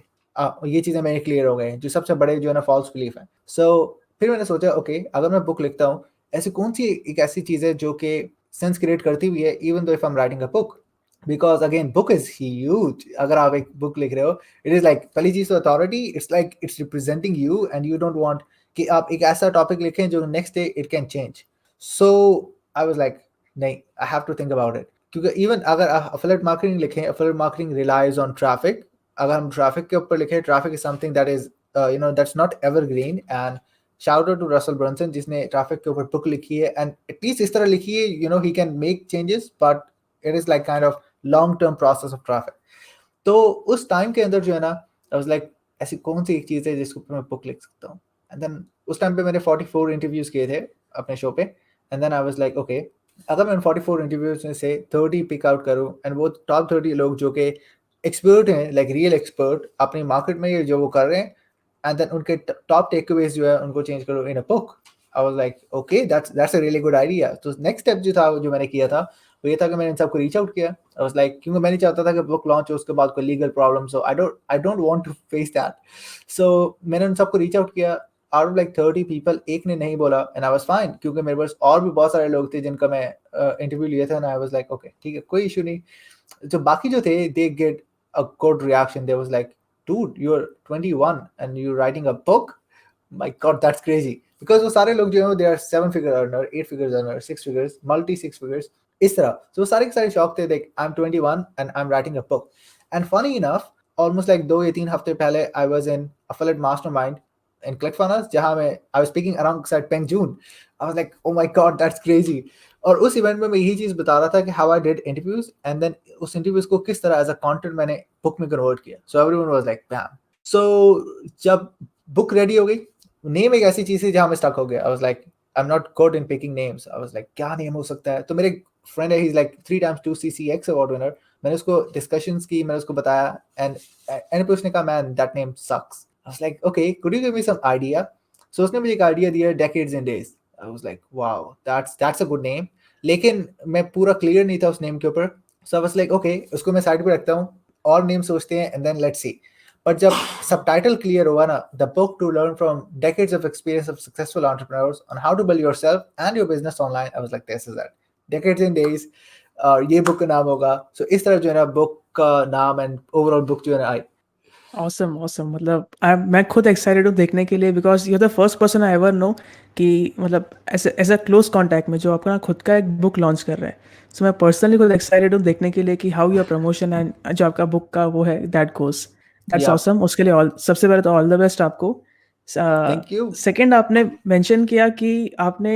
ये चीजें मेरे क्लियर हो गए, जो सबसे बड़े जो है ना फॉल्स बिलीफ है। सो फिर मैंने सोचा ओके अगर मैं बुक लिखता हूँ, ऐसी कौन सी एक ऐसी चीज है जो कि सेंस क्रिएट करती हुई है, even though if I am writing a book, because again book is huge. अगर आप एक बुक लिख रहे हो, इट इज लाइक पहली चीज तो authority, it's like it's representing you and you don't want कि आप एक ऐसा टॉपिक लिखें जो next day it can change. So I was like नहीं, I have to think about it. क्योंकि इवन अगर अफिलिएट मार्केटिंग लिखें, affiliate marketing relies on traffic. अगर हम ट्रैफिक के ऊपर लिखें, traffic is something that is that's not evergreen. And shout out to Russell Brunson जिसने ट्रैफिक के ऊपर बुक लिखी है, एंड एटलीस्ट इस तरह लिखी है, he can make changes, but it is like kind of long term process of traffic. तो उस टाइम के अंदर जो है ना, I was like ऐसी कौन सी एक चीज़ है जिसके ऊपर मैं बुक लिख सकता हूँ. एंड देन उस टाइम पे मैंने 44 इंटरव्यूज किए थे अपने शो पे. And then I was like okay, अगर मैं 44 इंटरव्यूज में से 30 पिक आउट करूँ, एंड वो टॉप 30 लोग जो कि एक्सपर्ट हैं, लाइक रियल एक्सपर्ट अपनी मार्केट में जो वो कर रहे हैं, and then उनके top takeaways जो है उनको change करो in a book. I was like, okay, that's a really good idea. तो next step जो था, जो मैंने किया था, वो ये था कि मैंने इन सबको reach out किया. I was like, क्योंकि मैं नहीं चाहता था कि book launch हो उसके बाद कोई legal problem, so I don't want to face that. So मैंने उन सबको reach out किया. Out of like 30 people, एक ने नहीं बोला, and I was fine, क्योंकि मेरे पास और भी बहुत सारे लोग थे जिनका मैं interview लिया था, and I was like, okay, ठीक है, कोई issue नहीं. जो बाकी जो थे, they get a good reaction. They was like, dude, you're 21 and you're writing a book. My God, that's crazy. Because वो सारे लोग जो हैं, they are 7-figure earner, 8 figures earner, 6 figures, multi 6 figures, इस तरह. So वो सारे के सारे शौक थे, like I'm 21 and I'm writing a book. And funny enough, almost like 2 या 3 हफ्ते पहले, I was in affiliate mastermind in ClickFunnels, जहाँ मैं I was speaking around Peng Joon. I was like, oh my God, that's crazy. और उस event में मैं यही चीज बता रहा था कि how I did interviews, and then उस इंटरव्यूज को किस तरह एज अ कंटेंट मैंने बुक में कन्वर्ट किया. So everyone was like bam. So जब बुक रेडी हो गई, नेम एक ऐसी चीज थी जहां मैं स्टक हो गया. आई was like, I am not good in picking names. I was like, क्या नेम हो सकता है. तो मेरे फ्रेंड है, he is like 3x2 CCX award winner. मैंने उसको डिस्कशंस की, मैंने उसको बताया, एंड उसने कहा, man that name sucks. I was like, okay, could you give me some idea. So उसने मुझे एक आइडिया दिया, decades in days. I was like, wow, that's a good name. लेकिन मैं पूरा क्लियर नहीं था उस नेम के ऊपर. सो आई वाज लाइक, ओके, उसको मैं साइड पे रखता हूँ, और नेम सोचते हैं, and then let's see. But जब सबटाइटल क्लियर हुआ ना, the book to learn from decades of experience of successful entrepreneurs on how to build yourself and your business online, I was like, this is that, decades in days. और ये book का नाम होगा. सो इस तरह जो है ना, बुक का नाम एंड ओवरऑल बुक जो है ना आई. Awesome awesome. मतलब मैं खुद एक्साइटेड हूँ देखने के लिए, because you are the first person I ever know कि मतलब ऐसा क्लोज कॉन्टैक्ट में जो अपना खुद का एक बुक लॉन्च कर रहे हैं. सो मैं पर्सनली खुद एक्साइटेड हूँ देखने के लिए कि हाउ योर प्रमोशन एंड जो आपका बुक का वो है दैट गोस. दैट्स या, ऑसम. उसके लिए ऑल सबसे पहले तो ऑल द बेस्ट आपको. Thank you. सेकेंड, आपने मेंशन किया कि आपने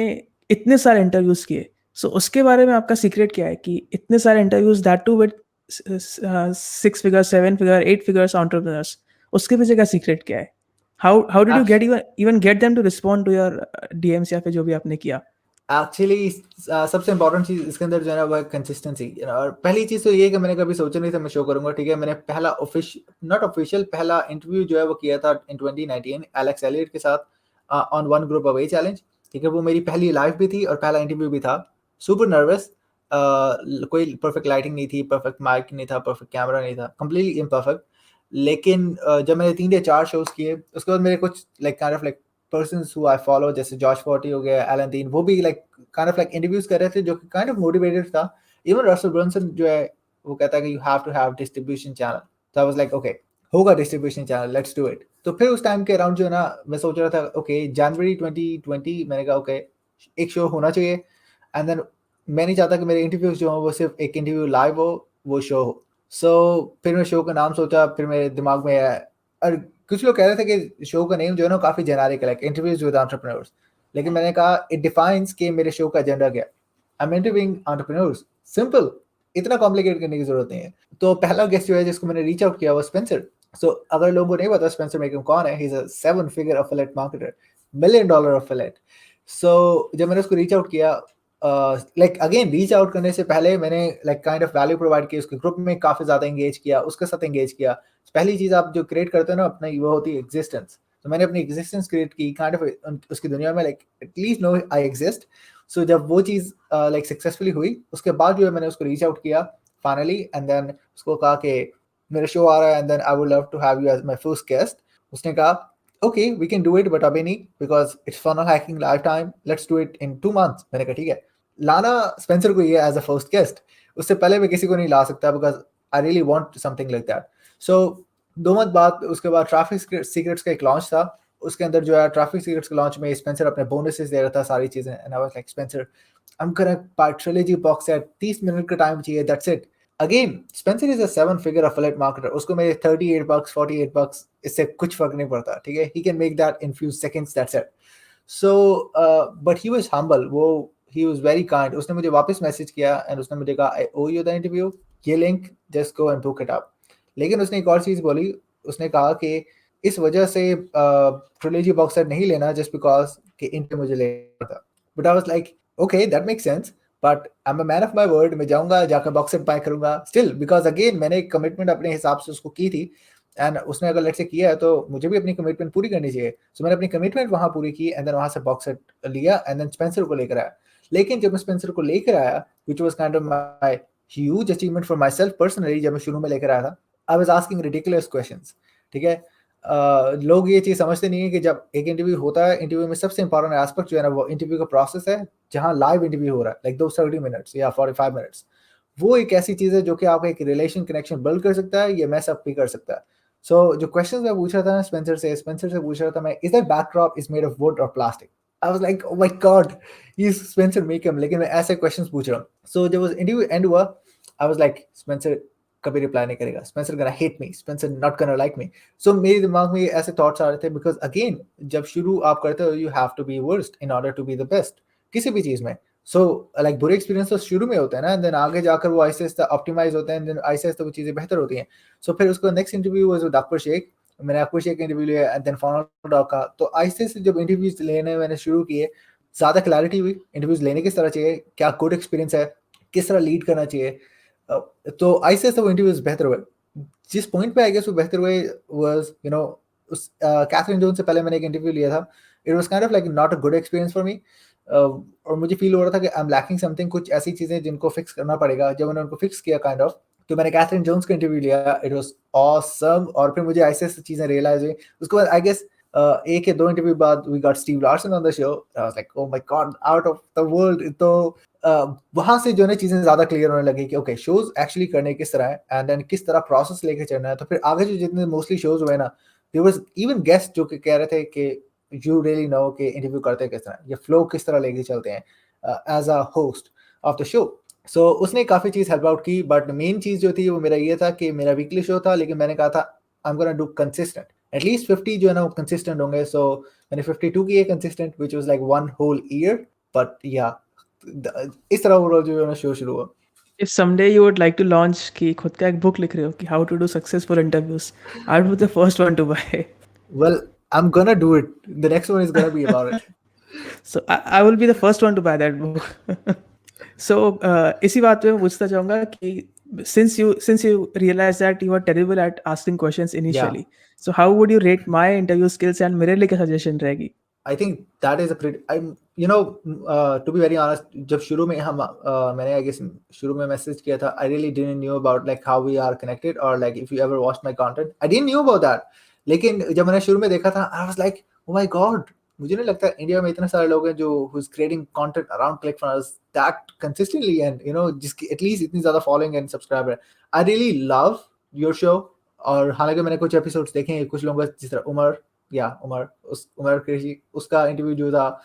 इतने सारे इंटरव्यूज़ किए. सो उसके बारे में आपका सीक्रेट क्या है कि इतने सारे interviews, that too with 6 figure 7 figure 8 figures entrepreneurs, उसके पीछे का सीक्रेट क्या है? How did you get even get them to respond to your DMs या फिर जो भी आपने किया? एक्चुअली सबसे इंपॉर्टेंट चीज इसके अंदर जो है ना, वो है कंसिस्टेंसी. और पहली चीज तो ये है कि मैंने कभी सोचा नहीं था मैं शो करूंगा. ठीक है, मैंने पहला ऑफिशियल पहला इंटरव्यू जो है वो किया था इन 2019 एलेक्स एलियट के साथ on one group away challenge. ठीक है, वो मेरी पहली लाइव भी थी और पहला इंटरव्यू भी था. सुपर नर्वस, कोई परफेक्ट लाइटिंग नहीं थी, परफेक्ट माइक नहीं था, परफेक्ट कैमरा नहीं था, कंप्लीटली इम्परफेक्ट. लेकिन जब मैंने 3 या 4 शोज किए, उसके बाद मेरे कुछ like kind of like persons who I follow, जैसे जॉश फोर्टी हो गया, एलन तीन, वो भी like kind of like interviews कर रहे थे, जो कि kind of motivated था. Even Russell Brunson जो है, वो कहता है कि you have to have distribution channel. So I was like, okay, होगा distribution channel, let's do it. तो फिर उस टाइम के अराउंड जो है ना, मैं सोच रहा था, okay, January 2020, मैंने कहा okay, एक शो होना चाहिए. एंड देन मैं नहीं चाहता कि मेरे इंटरव्यूज जो हो वो सिर्फ एक इंटरव्यू लाइव हो, वो शो हो. सो फिर मैं शो का नाम सोचा, फिर मेरे दिमाग में आया. और कुछ लोग कह रहे थे कि शो का नेम जो है ना काफी जेनेरिक है, लाइक इंटरव्यूज विद एंटरप्रेन्योर्स. लेकिन मैंने कहा इट डिफाइंस कि मेरे शो का एजेंडा क्या. I am interviewing entrepreneurs, simple, इतना कॉम्प्लिकेट करने की जरूरत नहीं है. तो पहला गेस्ट जो है जिसको मैंने रीच आउट किया वो स्पेंसर. सो अगर लोगों को नहीं पता स्पेंसर मेकम कौन है, he is a 7-figure affiliate marketer, $1 million affiliate. सो जब मैंने उसको रीच आउट किया, लाइक अगेन रीच आउट करने से पहले मैंने like kind of value provide की, उसके ग्रुप में काफी ज्यादा एंगेज किया, उसके साथ एंगेज किया. पहली चीज आप जो क्रिएट करते हो ना अपना, वो होती है एग्जिस्टेंस. तो मैंने अपनी एग्जिस्टेंस क्रिएट की काइंड ऑफ उसकी दुनिया में, like at least no I exist. So जब वो चीज लाइक सक्सेसफुली हुई, उसके बाद जो है मैंने उसको रीच आउट किया फाइनली, एंड देन उसको कहा कि मेरा शो आ रहा है and then I would love to have you as my first guest. उसने कहा okay we can do it, but अभी नहीं, because it's funnel hacking life time, let's do it in 2 months. मैंने कहा ठीक है. लाना स्पेंसर को ये एज अ फर्स्ट गेस्ट, उससे पहले मैं किसी को नहीं ला सकता because I really want something like that. So 2 month बाद उसके बाद ट्रैफिक सीक्रेट्स का एक लॉन्च था, उसके अंदर जो है ट्रैफिक सीक्रेट्स के लॉन्च में स्पेंसर अपने बोनसेस दे रहा था, सारी चीजें, and I was like Spencer I am gonna buy trilogy box set, 30 minute का टाइम चाहिए, that's it. Again Spencer is a 7 figure affiliate marketer, उसको मेरे 38 bucks 48 bucks इससे कुछ फर्क नहीं पड़ता, ठीक है, he can make that in few seconds, that's it. So but he was humble, वो ही वाज वेरी काइंड, उसने मुझे वापस मैसेज किया एंड उसने मुझे कहा आई ओ यू द इंटरव्यू, ये link just go and book it up. लेकिन उसने एक और चीज बोली, उसने कहा कि इस वजह से ट्रिलॉजी बॉक्स सेट नहीं लेना जस्ट बिकॉज कि इंटरव्यू मुझे लेना था। But I was like okay that makes sense, but I am a man of my word, मैं जाऊंगा जाकर बॉक्स सेट बाय करूंगा स्टिल, बिकॉज अगेन मैंने एक कमिटमेंट अपने हिसाब से उसको की थी एंड उसने अगर लेट से किया है तो मुझे भी अपनी कमिटमेंट पूरी करनी चाहिए। सो मैंने अपनी कमिटमेंट वहां पूरी की एंड देन वहां से बॉक्स सेट लिया एंड देन स्पेंसर को लेकर आया। लेकिन जब मैं स्पेंसर को लेकर आया which was kind of my huge achievement for my self personally, जब मैं शुरू में लेकर आया था I was asking ridiculous questions, ठीक है। लोग ये चीज समझते नहीं है कि जब एक इंटरव्यू होता है, इंटरव्यू में सबसे इंपॉर्टेंट एस्पेक्ट जो है ना वो इंटरव्यू का प्रोसेस है, जहां लाइव इंटरव्यू हो रहा है, लाइक दो 30 मिनट्स या 45 मिनट्स, वो एक ऐसी चीज है जो कि आपका एक रिलेशन कनेक्शन बिल्ड कर सकता है, ये मैस अप भी कर सकता है। सो जो क्वेश्चंस मैं पूछ रहा था स्पेंसर से पूछ रहा था मैं, is that backdrop is made of wood और plastic? I was like oh my god, he is Spencer Mecum, लेकिन मैं ऐसे क्वेश्चंस पूछ रहा हूँ। सो जब वो इंटरव्यू एंड हुआ आई वाज लाइक स्पेंसर कभी रिप्लाई नहीं करेगा, Spencer gonna hate me, Spencer not gonna like me. So मेरे दिमाग में ऐसे थॉट्स आ रहे थे बिकॉज अगेन जब शुरू आप करते हो you have to be worst in order to be the best किसी भी चीज में। सो लाइक बुरे एक्सपीरियंस तो शुरू में होते हैं ना, देन आगे जाकर वो आहिस्ते आहिस्ते ऑप्टिमाइज होते हैं, देन आहिस्ते आहिस्ते वो चीजें बेहतर होती हैं। सो फिर उसको next interview was with Akbar Sheikh, मैंने अकबर शेख का इंटरव्यू लिया एंड देन फाउंड आउट का। तो आहिस्ते से जब इंटरव्यूज लेने मैंने शुरू किए, ज्यादा क्लैरिटी हुई इंटरव्यूज लेने किस तरह चाहिए, क्या गुड एक्सपीरियंस है, किस तरह लीड करना चाहिए। तो आहिस्ते आहिस्ते वो इंटरव्यूज बेहतर हुए। जिस पॉइंट पे आई गेस वो बेहतर हुए वाज यू नो उस कैथरीन जोन से पहले मैंने एक इंटरव्यू लिया था, it was kind of like not a good experience for me. और मुझे फील हो रहा था कि आई एम लैकिंग समथिंग, कुछ ऐसी चीजें जिनको फिक्स करना पड़ेगा। जब मैंने उनको फिक्स किया काइंड ऑफ, तो मैंने कैथरीन जोन्स का इंटरव्यू लिया, इट वाज ऑसम। और फिर मुझे ऐसे ऐसी चीजें रियलाइज हुई। उसके बाद आई गेस एक या दो इंटरव्यू बाद we got Steve Larson on the show, I was like oh my God, out of the world. तो वहां से जो है चीजें ज्यादा क्लियर होने लगी कि ओके शोज एक्चुअली करने किस तरह है एंड देन किस तरह प्रोसेस लेके चलना है। तो फिर आगे जो जितने मोस्टली शोज हुए ना, देयर वाज इवन गेस्ट जो कि कह रहे थे कि यू रियली नो कि इंटरव्यू करते किस तरह, ये फ्लो किस तरह लेके चलते हैं as a host of the show. So उसने काफी चीज हेल्प आउट की, बट मेन चीज जो थी वो मेरा ये था कि मेरा वीकली शो था, लेकिन मैंने कहा था आई am gonna do consistent, at least 50 जो है ना वो कंसिस्टेंट होंगे। सो मैंने 52 किए consistent, which was like one whole year. But yeah इस तरह वो जो है ना शो शुरू हुआ। If someday you would like to launch कि खुद का एक book लिख रहे हो कि how to do successful interviews, I would be the first one to buy. Well, I'm gonna do it. The next one is gonna be about it. So I will be the first one to buy that book. So इसी बात पे मैं पूछना चाहूँगा कि since you realize that you are terrible at asking questions Yeah, initially, so how would you rate my interview skills and मेरे लिए क्या suggestion रहेगी? I think that is a pretty. I'm, you know, to be very honest, जब शुरू में हम मैंने I guess शुरू में मैसेज किया था, I really didn't knew about like how we are connected or like if you ever watched my content, I didn't knew about that. लेकिन जब मैंने शुरू में देखा था, I was like, oh my god, मुझे नहीं लगता इंडिया में इतने सारे लोग हैं जो who's creating content around ClickFunnels that consistently and you know जिसकी at least इतनी ज्यादा following and subscriber है। I really love your show। और हालांकि मैंने कुछ एपिसोड्स देखे हैं कुछ लोगों का, जिस तरह उमर कृषि उसका इंटरव्यू जो था,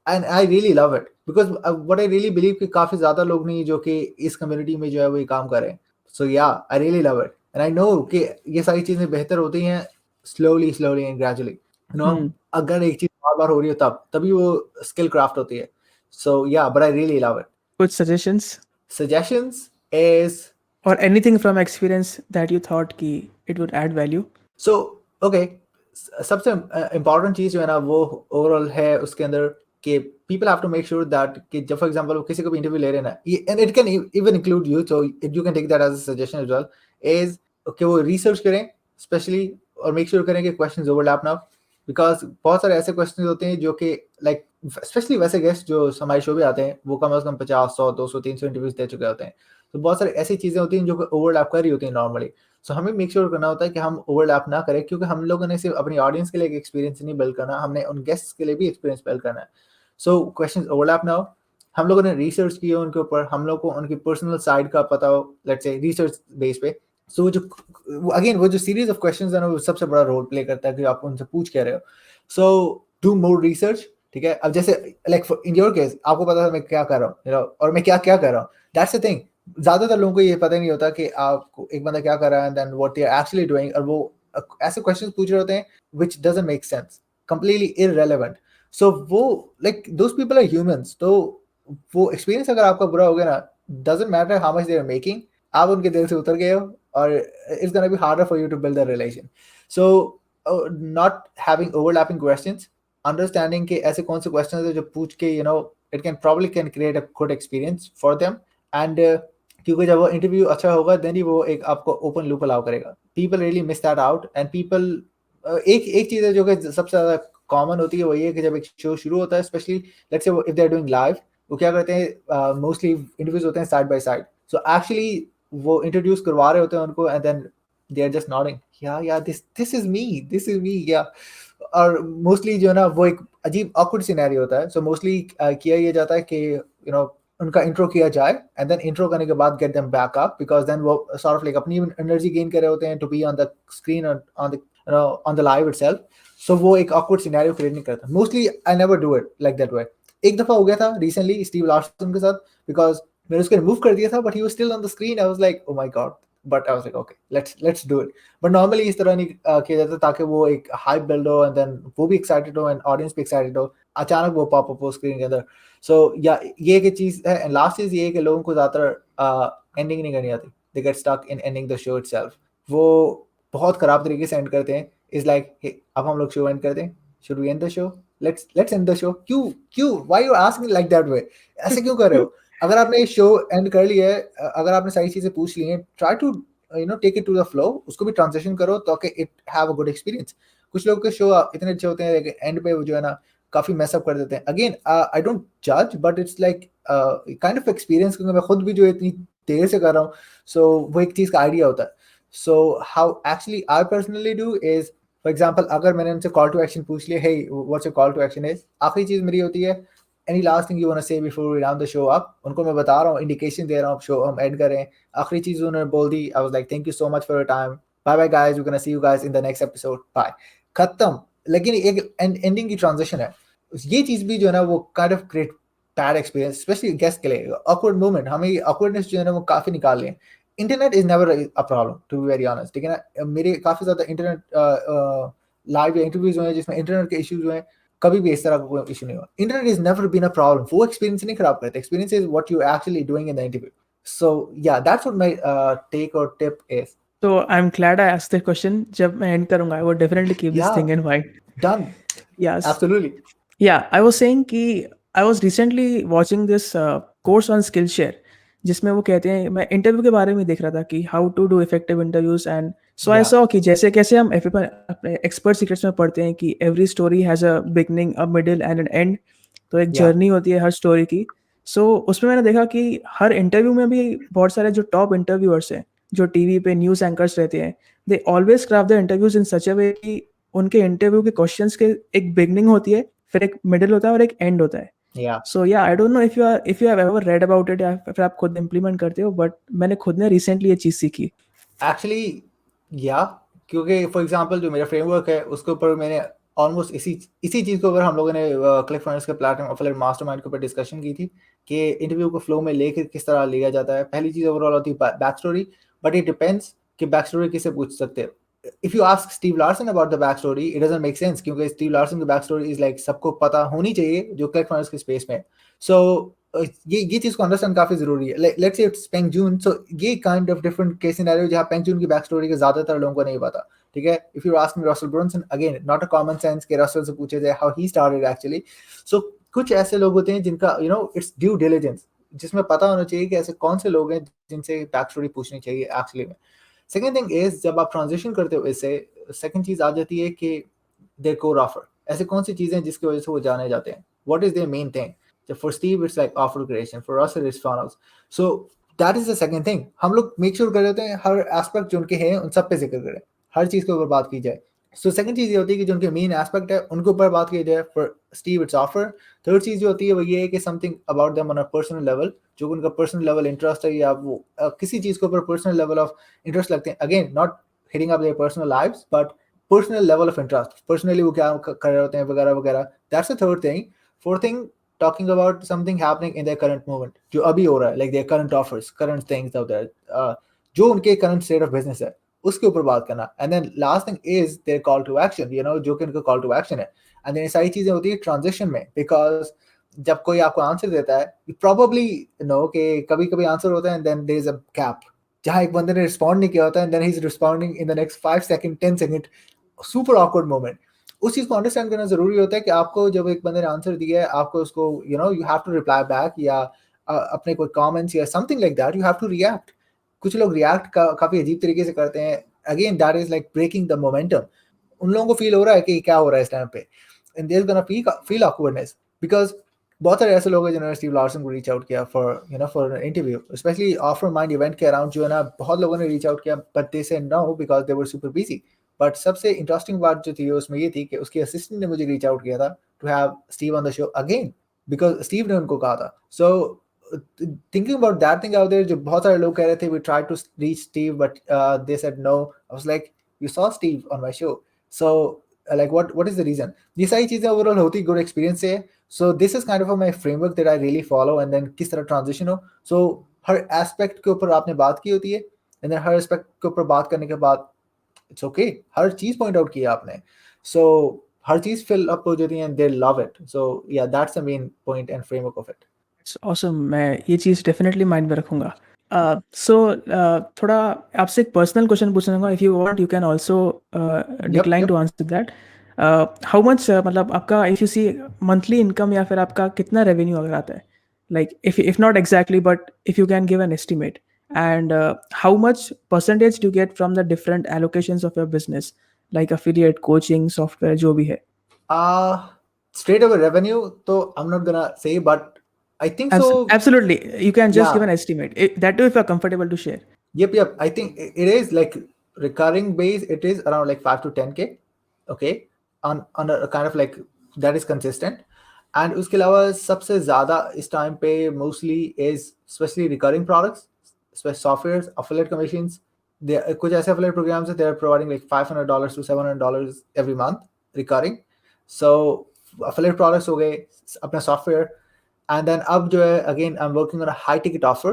and I really love it because what I really believe कि काफी ज्यादा लोग नहीं जो कि इस कम्युनिटी में जो है वो ये काम कर रहे हैं। सो या I really love it and I know कि ये सारी चीजें बेहतर होती हैं slowly slowly and gradually, you know. Hmm. अगर एक चीज बार बार हो रही हो तभी वो स्किल क्राफ्ट होती है। सो या but I really love it. कुछ suggestions suggestions is or anything from experience that you thought कि it would add value? So okay, सबसे इम्पोर्टेंट चीज जो है ना वो ओवरऑल है उसके अंदर कि people have to make sure that कि जब फॉर एग्जांपल किसी को भी इंटरव्यू ले रहे हैं ना, and it can even include you, so you can take that as a suggestion as well, is कि वो रिसर्च करें स्पेशली और मेक श्योर करें कि क्वेश्चंस ओवरलैप ना हो। बिकॉज बहुत सारे ऐसे क्वेश्चन होते हैं जो कि लाइक स्पेशली वैसे गेस्ट जो हमारे शो भी आते हैं वो कम से कम 50 100 200 300 इंटरव्यूज दे चुके होते हैं। तो बहुत सारी ऐसी चीजें होती हैं जो ओवरलैप कर रही होती हैं नॉर्मली। सो हमें मेक श्योर करना होता है कि हम ओवरलैप ना करें, क्योंकि हम लोगों ने सिर्फ अपनी ऑडियंस के लिए एक एक्सपीरियंस नहीं बिल्ड करना, हमने उन गेस्ट्स के लिए भी एक्सपीरियंस बिल्ड करना है। सो क्वेश्चंस ओवरलैप ना हो। हम लोगों ने रिसर्च की है उनके ऊपर, हम लोग को उनकी पर्सनल साइड का पता हो, लेट्स से रिसर्च बेस पे। सो जो अगेन वो जो सीरीज ऑफ क्वेश्चंस है ना, वो सबसे बड़ा रोल प्ले करता है कि आप उनसे पूछ क्या रहे हो। सो डू मोर रिसर्च, ठीक है। अब जैसे लाइक इन योर केस आपको पता था मैं क्या कर रहा हूँ, you know, और मैं क्या क्या कर रहा हूँ, दैट्स द थिंग। ज्यादातर लोगों को ये पता ही नहीं होता कि आपको एक बंदा क्या कर रहा है, then what they are actually doing, और वो ऐसे क्वेश्चंस पूछ रहे होते हैं which doesn't make sense, completely irrelevant. So वो like those people are humans. तो वो एक्सपीरियंस अगर आपका बुरा हो गया ना, doesn't matter how much they are making, आप उनके दिल से उतर गए हो, और it's gonna be harder for you to build a relation. So not having overlapping questions, understanding के ऐसे कौन से क्वेश्चंस है जो पूछ के you know it can probably can create a good experience for them. And क्योंकि जब वो इंटरव्यू अच्छा होगा देन ही वो एक आपको ओपन लूप अलाउ करेगा। People really miss that out, and people एक एक चीज है जो कि सबसे ज्यादा कॉमन होती है, वो ये कि जब एक शो शुरू होता है, specially let's say if they are doing live, वो क्या करते हैं, मोस्टली इंटरव्यूज होते हैं side by side. So actually वो इंट्रोड्यूस करवा रहे होते हैं उनको, and then they are just nodding, yeah this is me yeah. और मोस्टली जो है ना वो एक अजीब ऑकवर्ड सिनेरियो होता है। सो मोस्टली किया ये जाता है कि यू नो उनका इंट्रो किया जाए, एंड देन इंट्रो करने के बाद get them back up, because then वो सॉर्ट ऑफ लाइक अपनी एनर्जी गेन कर रहे होते हैं to be on the screen, on the live itself. So वो एक ऑकवर्ड सिनेरियो क्रिएट नहीं करता। Mostly I never do it like that way. एक दफा हो गया था रिसेंटली स्टीव लार्सन के साथ, बिकॉज मैंने उसको रिमूव कर दिया था, but he was still on the screen. I was like oh my God, but I was like okay let's do it. But normally इस तरह नहीं किया जाता, ताकि वो एक हाइप बिल्ड हो, एंड देन वो भी एक्साइटेड हो एंड ऑडियंस भी एक्साइटेड हो, अचानक वो पॉप अप हो स्क्रीन के अंदर। सो या ये एक चीज है। एंड लास्ट चीज ये है कि लोगों को ज्यादातर एंडिंग नहीं करनी आती, they get stuck in ending the show itself. वो बहुत खराब तरीके से एंड करते हैं। इज लाइक अब हम लोग शो एंड करते हैं, should we end the show, let's end the show. क्यों क्यों why you asking like that way, ऐसे क्यों कर रहे हो? अगर आपने शो एंड कर लिया है, अगर आपने सारी चीजें पूछ ली हैं, try to you know take it to the flow, उसको भी ट्रांजिशन करो ताकि it have a good experience. कुछ लोग के शो इतने अच्छे होते हैं, एंड पे वो जो है ना काफी मैसअप कर देते हैं। अगेन आई डोंट जज, but it's like kind of experience, क्योंकि मैं खुद भी जो इतनी देर से कर रहा हूँ, सो वो एक चीज का आइडिया होता है। So how actually I personally do is, for example अगर मैंने उनसे कॉल टू एक्शन पूछ लिया, hey what's your call to action is, आखिरी चीज मेरी होती है any last thing you want to say before we round the show up. उनको मैं बता रहा हूँ, इंडिकेशन दे रहा हूँ शो हम एंड करें। आखिरी चीज उन्होंने बोल दी, I was like thank you so much for your time, bye bye guys, we gonna see you guys in the next episode, bye, खत्म। लेकिन एक एंडिंग की ट्रांजिशन है, ये चीज भी जो है ना वो kind of create bad experience, specially guest के लिए। ऑकवर्ड मोमेंट, हमें ऑकवर्डनेस जो है ना वो काफी निकाल लें। Internet is never a problem, to be very honest, ठीक है ना। मेरे काफी ज्यादा इंटरनेट लाइव इंटरव्यूज हुए हैं जिसमें इंटरनेट के इश्यूज हुए हैं, कभी भी इस तरह का कोई इशू नहीं हुआ। Internet is never been a problem, वो एक्सपीरियंस नहीं खराब करते, experience is what you actually doing in the interview. So yeah that's what my take और tip is. So I'm glad I asked the question. जब मैं end करूँगा, I would definitely keep this या thing in mind. Done, Yes. Absolutely. Yeah, I was saying कि I was recently watching this course on Skillshare, जिसमें वो कहते हैं, मैं इंटरव्यू के बारे में देख रहा था कि how to do effective interviews, and so I yeah saw कि जैसे कैसे हम अपने एक्सपर्ट सीक्रेट्स में पढ़ते हैं कि every story has a beginning, a middle and an end. तो एक या जर्नी होती है हर स्टोरी की। सो उसमें मैंने देखा कि हर इंटरव्यू में भी बहुत सारे जो टॉप इंटरव्यूअर्स हैं, जो टीवी पे न्यूज़ एंकर्स रहते हैं, they always craft the interviews in such a way कि उनके इंटरव्यू के क्वेश्चंस के एक बिगनिंग होती है, फिर एक मिडिल होता है और एक एंड होता है। या सो या आई don't know if you have ever read about it, या फिर आप खुद इम्प्लीमेंट करते हो, बट मैंने खुद ने रिसेंटली ये चीज़ सीखी। एक्चुअली या क्योंकि फॉर एग्जांपल जो मेरा फ्रेमवर्क है उसके ऊपर मैंने ऑलमोस्ट इसी चीज़ को ऊपर हम लोगों ने क्लिक फंड्स के प्लेटफॉर्म अफिलिएट मास्टरमाइंड के ऊपर डिस्कशन की थी कि इंटरव्यू को फ्लो में लेकर किस तरह लिया जाता है। पहली चीज़ ओवरऑल होती है back story, but it depends कि बैक स्टोरी किससे पूछ सकते हो। If you ask Steve Larsen about the back story, it doesn't make sense, क्योंकि स्टीव लार्सन की बैक स्टोरी इज लाइक सबको पता होनी चाहिए जो क्लिक फंड्स के स्पेस में। सो ये चीज को अंडरस्टैंड काफी जरूरी है। लेट्स से इट्स पेंग जून, सो ये kind of different case scenario जहां पेंग जून की बैक स्टोरी के ज्यादातर लोगों को नहीं पता, ठीक है। If you asking Russell Brunson, again not a common sense कि रसल से पूछे जाए हाउ ही स्टार्टेड एक्चुअली। सो कुछ ऐसे लोग होते हैं जिनका you know it's due diligence, जिसमें पता होना चाहिए कि ऐसे कौन से लोग हैं जिनसे बैक स्टोरी पूछनी चाहिए एक्चुअली में। सेकंड थिंग इज, जब आप ट्रांजिशन करते हो इससे, सेकंड चीज आ जाती है कि देयर कोर ऑफर, ऐसे कौन सी चीजें जिसकी वजह से वो जाने जाते हैं, what is their main thing. For Steve, it's like offer creation. For us, it's funnels. So that is the second thing. हम लोग मेक श्योर कर देते हैं हर एस्पेक्ट जो उनके हैं उन सब पे जिक्र करें, हर चीज के ऊपर बात की जाए। सो सेकंड चीज़ ये होती है कि जो उनके मेन एस्पेक्ट है उनके ऊपर बात की जाए for Steve it's offer. Third चीज़ जो होती है वो ये है कि something about them on a personal level, जो उनका पर्सनल लेवल इंटरेस्ट है या वो किसी चीज़ के ऊपर पर्सनल लेवल ऑफ इंटरेस्ट लगते हैं। Again not hitting up their personal lives but personal level of interest, personally वो क्या कर रहे होते हैं वगैरह वगैरह। That's the third thing. Fourth thing, talking about something happening in their current moment, जो अभी हो रहा है, like their current offers, current things out there, जो उनके करंट स्टेट ऑफ बिजनेस है उसके ऊपर बात करना। And then last thing is their call to action, you know, जो कि उनका कॉल टू एक्शन है। एंड देन ये सारी चीजें होती है ट्रांजिशन में, बिकॉज जब कोई आपको आंसर देता है यू प्रोबेबली नो कि कभी कभी आंसर होता है and then there is a gap जहां एक बंदे ने रिस्पॉन्ड नहीं किया होता है and then he is responding in the next 5 second 10 second, super awkward moment. उस चीज को अंडरस्टैंड करना जरूरी होता है कि आपको जब एक बंदे ने आंसर दिया है आपको उसको you know you have to reply back, या अपने कोई कमेंट्स या something like that, you have to react. कुछ लोग रिएक्ट काफी अजीब तरीके से करते हैं। Again that is like breaking the momentum. उन लोगों को फील हो रहा है कि क्या हो रहा है इस टाइम पे, and they're gonna feel awkwardness, because बहुत सारे ऐसे लोग हैं जिन्होंने स्टीव लार्सन को रीच आउट किया for you know for interview, specially offer mind event के अराउंड जो है ना, बहुत लोगों ने रीच आउट किया but they say no because they were super busy. But सबसे इंटरेस्टिंग बात जो थी उसमें ये थी कि उसके असिस्टेंट ने मुझे रीच आउट किया था to have Steve on the show again, because Steve ने उनको कहा था। सो thinking about that thing out there, जो बहुत सारे लोग कह रहे थे we tried to reach Steve but they said no, I was like you saw Steve on my show, so like what is the reason? ये सारी चीजें overall होती good experience से। so this is kind of my framework that I really follow, and then किस तरह transition हो। so हर aspect के ऊपर आपने बात की होती है, and then हर aspect के ऊपर बात करने के बाद it's okay, हर चीज point out की है आपने, so हर चीज fill up हो जाती है and they love it। so yeah, that's the main point and framework of it। It's awesome, मैं ये चीज़ डेफिनेटली माइंड में रखूँगा। सो थोड़ा आपसे एक पर्सनल क्वेश्चन पूछूँगा, if you want you can also Yep, decline yep। To answer that. How much मतलब आपका if you see monthly income या फिर आपका कितना रेवेन्यू अगर आता है, like if not exactly but if you can give an estimate, and how much percentage do get from the different allocations of your business, like affiliate, coaching, software, जो भी है। Straight away revenue, so I'm not gonna say, but I think so. Absolutely, you can just give an Yeah, estimate. That too, if you're comfortable to share. yep. I think it is like recurring base. It is around like 5 to 10K. Okay, on a kind of like that is consistent. And उसके अलावा सबसे ज़्यादा इस time पे mostly is especially recurring products, especially softwares, affiliate commissions. कुछ ऐसे affiliate programs हैं, they are providing like $500 to $700 every month recurring. So affiliate products हो गए, अपना software, and then अब जो है again I'm working on a high ticket offer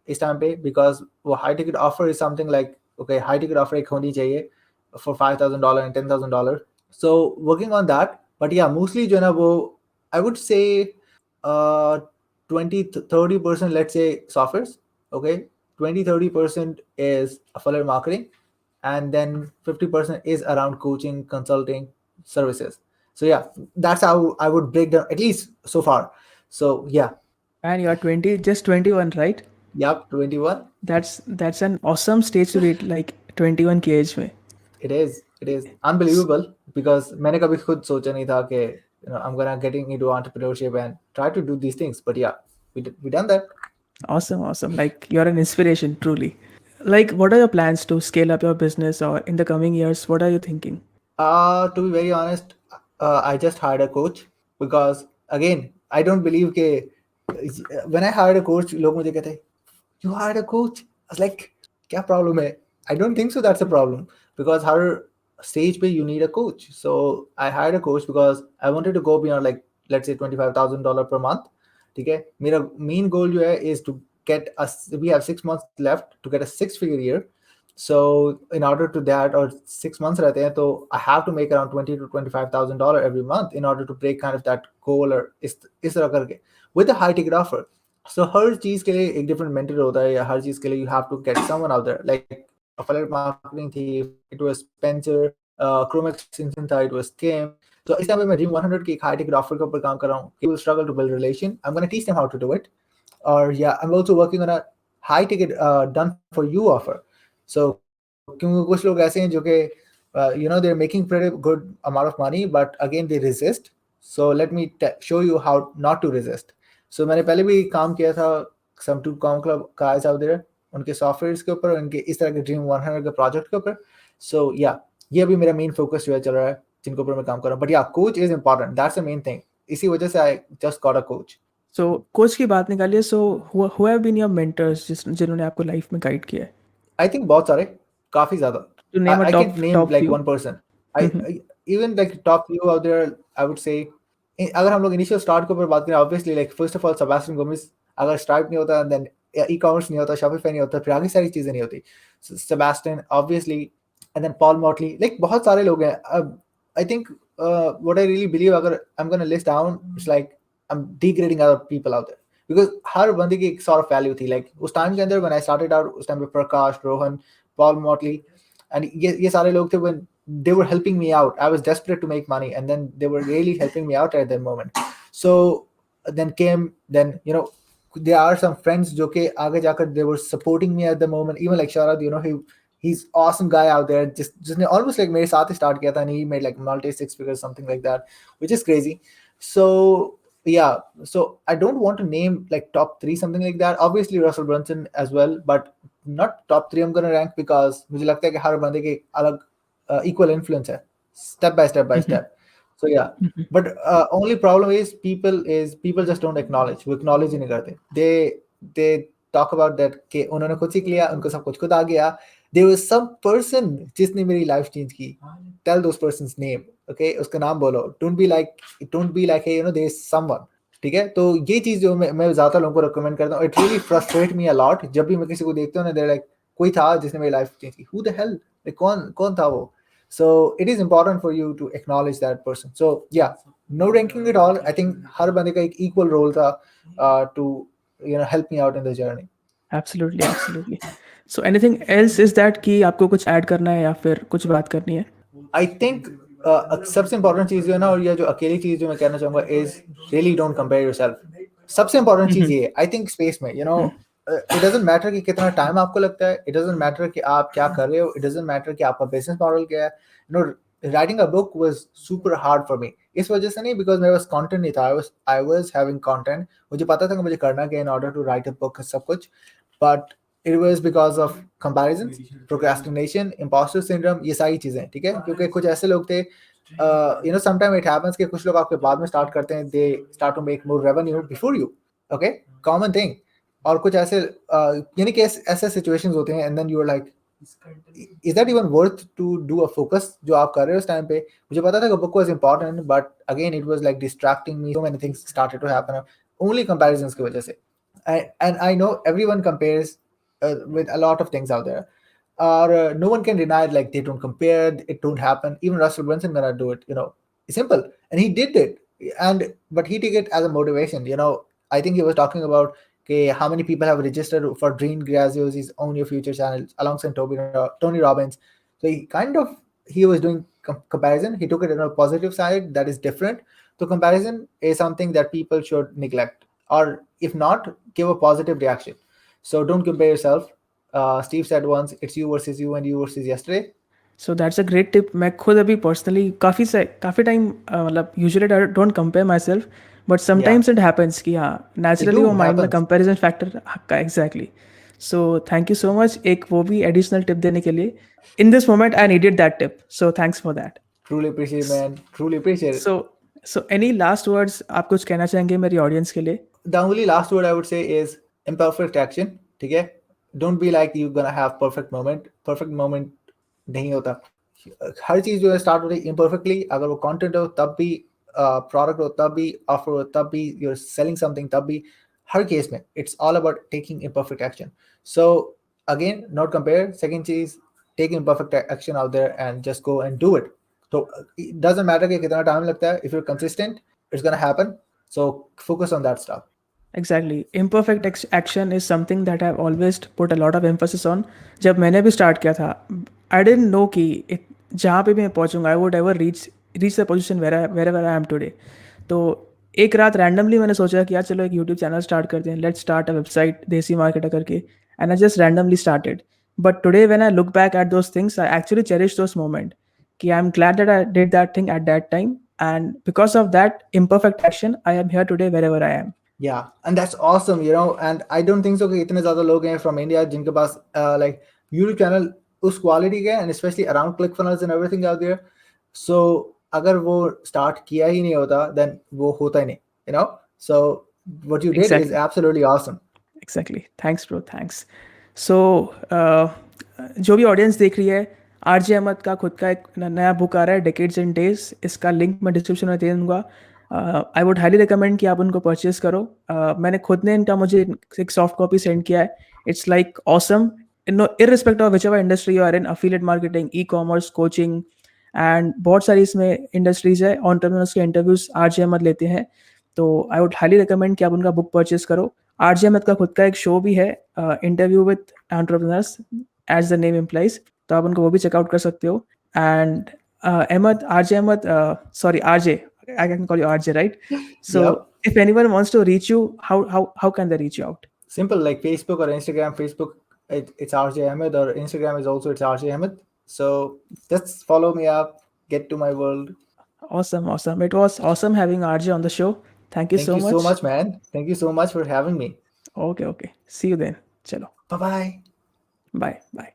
इस टाइम पे, because वो high ticket offer is something like okay, high ticket offer एक होनी चाहिए for $5,000 and $10,000, so working on that। but yeah, mostly जो है ना वो I would say 20-30%, let's say softwares, okay, 20-30% is affiliate marketing, and then 50% is around coaching, consulting, services. So yeah, that's how I would break down at least so far। so yeah, And you're 20, just 21, right? yep, 21। That's an awesome stage to read, like 21 की age में. It is unbelievable, because मैंने कभी खुद सोचा नहीं था कि you know I'm gonna getting into entrepreneurship and try to do these things, but yeah, we done that। Awesome, awesome. Like you're an inspiration, truly. Like, what are your plans to scale up your business, or in the coming years, what are you thinking? To be very honest, I just hired a coach, because again, I don't believe कि when I hired a coach, लोग मुझे कहते, you hired a coach? I was like, क्या problem है? I don't think so that's a problem, because her stage पे you need a coach. So I hired a coach because I wanted to go beyond like let's say $25,000 per month. ठीक है, मेरा main goal जो है is to get us, we have 6 months left to get a six-figure year। So in order to that, or 6 months रहते हैं, तो I have to make around $20,000 to $25,000 every month in order to break kind of that goal, or इस तरह करके with a high ticket offer। So हर चीज के लिए एक different mentor होता है, या हर चीज के लिए you have to get someone out there, like affiliate marketing थी, it was Spencer, Chromex Simpson था, it was Kim। तो इस टाइम पे मैं Dream 100 की एक high ticket offer के ऊपर काम कर रहा हूँ। He will struggle to build relation, I'm going to teach them how to do it। or yeah, I'm also working on a high ticket done for you offer। so क्योंकि कुछ लोग ऐसे हैं जो कि you know they're making pretty good amount of money but again they resist। so let me show you how not to resist। so मैंने पहले भी काम किया था some two com club guys out there, उनके सॉफ्टवेयर्स के ऊपर, उनके इस तरह के ड्रीम 100 के प्रोजेक्ट के ऊपर। so yeah, ये अभी मेरा मेन फोकस जो है चल रहा है, जिनके ऊपर मैं काम कर रहा हूँ. But yeah coach is important, that's the main thing. इसी वजह से I just got a coach. So coach की बात निकालिए. So who have been your mentors जिन्होंने आपको लाइफ में गाइड किया है? आई थिंक बहुत सारे, काफी ज्यादा. To name a I top can't name top like few. one person. I even like top few out there. I would say अगर हम लोग इनिशियल स्टार्ट के ऊपर बात करें, obviously like first of all Sebastian Gomez. अगर start नहीं होता, देन ई कॉमर्स नहीं होता, शॉपिफाई नहीं होता, फिर आगे सारी चीजें नहीं होती. Sebastian obviously, and then Paul Mortley, like बहुत सारे लोग हैं. अब I think what I really believe, अगर I am gonna list down, it's like I am degrading other people out there. Because हर बंदे की एक सॉर्ट ऑफ वैल्यू थी. लाइक उस टाइम के अंदर व्हेन आई स्टार्टेड आउट, उस टाइम पे Prakash, Rohan, Paul Mortley, and ये सारे लोग थे. when they were helping me out, I was desperate to make money, and then they were really helping me out at that moment. So then you know, there are some friends जो कि आगे जाकर they were supporting me at the moment, even like Sharad, you know, he's awesome guy out there, जिसने almost like मेरे साथ ही start किया था, and he made like multi six figures, something like that, which is crazy. So yeah, so I don't want to name like top 3, something like that. Obviously Russell Brunson as well, but not top 3 I'm gonna rank, because मुझे लगता है कि हर बंदे के अलग equal influence है, step by step. So yeah, but only problem is people just don't acknowledge, वो acknowledge ही नहीं करते. They talk about that कि उन्होंने खुद सीख लिया, उनको सब कुछ खुद आ गया. There was some person जिसने मेरी life change की. Tell those person's name, okay? उसका नाम बोलो. Don't be like hey, you know, there is someone. ठीक है, तो ये चीज जो मैं ज्यादा लोगों को रिकमेंड करता हूँ. It really frustrate me a lot जब भी मैं किसी को देखता हूँ ना, देयर लाइक कोई था जिसने मेरी लाइफ चेंज की. हु द हेल, लाइक कौन था वो? So it is important for you to acknowledge that person. So yeah, no ranking at all. I think हर बंदे का एक इक्वल रोल था to you know help me out in the journey. Absolutely. So anything else is that कि आपको कुछ add करना है या फिर कुछ बात करनी है? आई थिंक सबसे इंपॉर्टेंट चीज जो है ना, और ये जो अकेली चीज जो मैं कहना चाहूंगा, is really don't compare yourself. सबसे इंपॉर्टेंट चीज ये आई थिंक स्पेस में, you know, it doesn't matter कि कितना टाइम आपको लगता है, इट डजंट मैटर कि आप क्या कर रहे हो, इट डजंट मैटर कि आपका बिजनेस मॉडल क्या है. You know, writing a book was super hard for me. इस वजह से नहीं बिकॉज मेरे पास कंटेंट नहीं था. आई वाज हैविंग कंटेंट, मुझे पता था कि मुझे करना क्या in order to write a book, सब कुछ. But it was because of comparisons, procrastination, imposter syndrome, ये सारी चीजें. ठीक है, क्योंकि कुछ ऐसे लोग थे, you know, sometimes it happens कि कुछ लोग आपके बाद में स्टार्ट करते हैं, they start to make more revenue before you. Okay, common thing. और कुछ ऐसे यानी कि ऐसे situations होते हैं, and then you are like, is that even worth to do a focus जो आप कर रहे हो उस टाइम पे? मुझे पता था कि book was important, but again it was like distracting me. So many things started to happen only comparisons की वजह से. And I know everyone compares with a lot of things out there. Or no one can deny it, like they don't compare, it don't happen. Even Russell Brunson gonna do it, you know. It's simple, and he did it, but he took it as a motivation. You know, I think he was talking about okay, how many people have registered for Dream Grazio's Own Your Future channel alongside Tony Robbins. So he was doing comparison. He took it on a positive side that is different. So comparison is something that people should neglect, or if not, give a positive reaction. So don't compare yourself. Steve said once, it's you versus you and you versus yesterday. So that's a great tip. मैं खुद अभी personally काफ़ी time मतलब usually I don't compare my self, but sometimes it happens कि हाँ naturally वो mind में comparison factor का. Exactly. So thank you so much एक वो भी एडिशनल टिप देने के लिए. In this moment I needed that tip, so thanks for that. Truly appreciate, man. Truly appreciate it. So any last words आप कुछ कहना चाहेंगे मेरी ऑडियंस के लिए? The only last word I would say is imperfect action. ठीक है, don't be like you're gonna have perfect moment नहीं होता. हर चीज जो है स्टार्ट होती है imperfectly. अगर वो content हो तब भी, product हो तब भी, offer हो तब भी, you're selling something तब भी, हर केस में it's all about taking imperfect action. So again, not compare. Second चीज, take imperfect action out there and just go and do it. So it doesn't matter कि कितना time लगता है. If you're consistent, it's gonna happen. So focus on that stuff. Exactly. Imperfect action is something that I've always put a lot of emphasis on. जब मैंने भी start किया था, I didn't know कि जहाँ पे भी मैं पहुँचूँगा, I would ever reach the position wherever I am today. तो एक रात रैंडमली मैंने सोचा कि यार चलो एक यूट्यूब चैनल स्टार्ट करते हैं, let's start a website Desi Marketer करके, and I just randomly started. But today when I look back at those things, I actually cherish those moment कि I am glad that I did that thing at that time, and because of that imperfect action I am here today wherever I am. Yeah, and that's awesome, you know. And I don't think so कि इतने ज़्यादा लोग हैं from India जिनके पास like YouTube channel उस quality का and specially around ClickFunnels and everything out there. So अगर वो स्टार्ट किया ही नहीं होता देन वो होता ही नहीं, you know. So what you did is Exactly. Absolutely awesome. Exactly. Thanks, bro. Thanks. So, जो भी ऑडियंस देख रही है, आरजे अहमद का खुद का एक नया बुक आ रहा है, डेकेड्स एंड डेज. इसका लिंक मैं डिस्क्रिप्शन में दे दूंगा. आई वुड हाईली रिकमेंड कि आप उनको परचेज करो. मैंने खुद ने इनका मुझे एक सॉफ्ट कॉपी सेंड किया है. It's like awesome. Irrespective of whichever industry you are in, affiliate marketing, e commerce, coaching and बहुत सारी इसमें इंडस्ट्रीज है. एंटरप्रेन्योर्स के इंटरव्यूज आरजे अहमद लेते हैं. तो आई वुड हाईली रिकमेंड कि आप उनका बुक परचेज करो. आरजे अहमद का खुद का एक शो भी है, interview with entrepreneurs, as the name implies. तो आप उनको वो भी चेकआउट कर सकते हो. And Ahmed, RJ Ahmed, sorry RJ, I can call you RJ, right? So Yep. if anyone wants to reach you, how can they reach you out? Simple, like Facebook or Instagram. Facebook, it's RJ Ahmed, or Instagram is also it's RJ Ahmed. So just follow me up, get to my world. Awesome, awesome. It was awesome having RJ on the show. Thank you Thank so you much. so much, man. Thank you so much for having me. Okay, okay. See you then. Chalo. Bye bye. Bye, bye.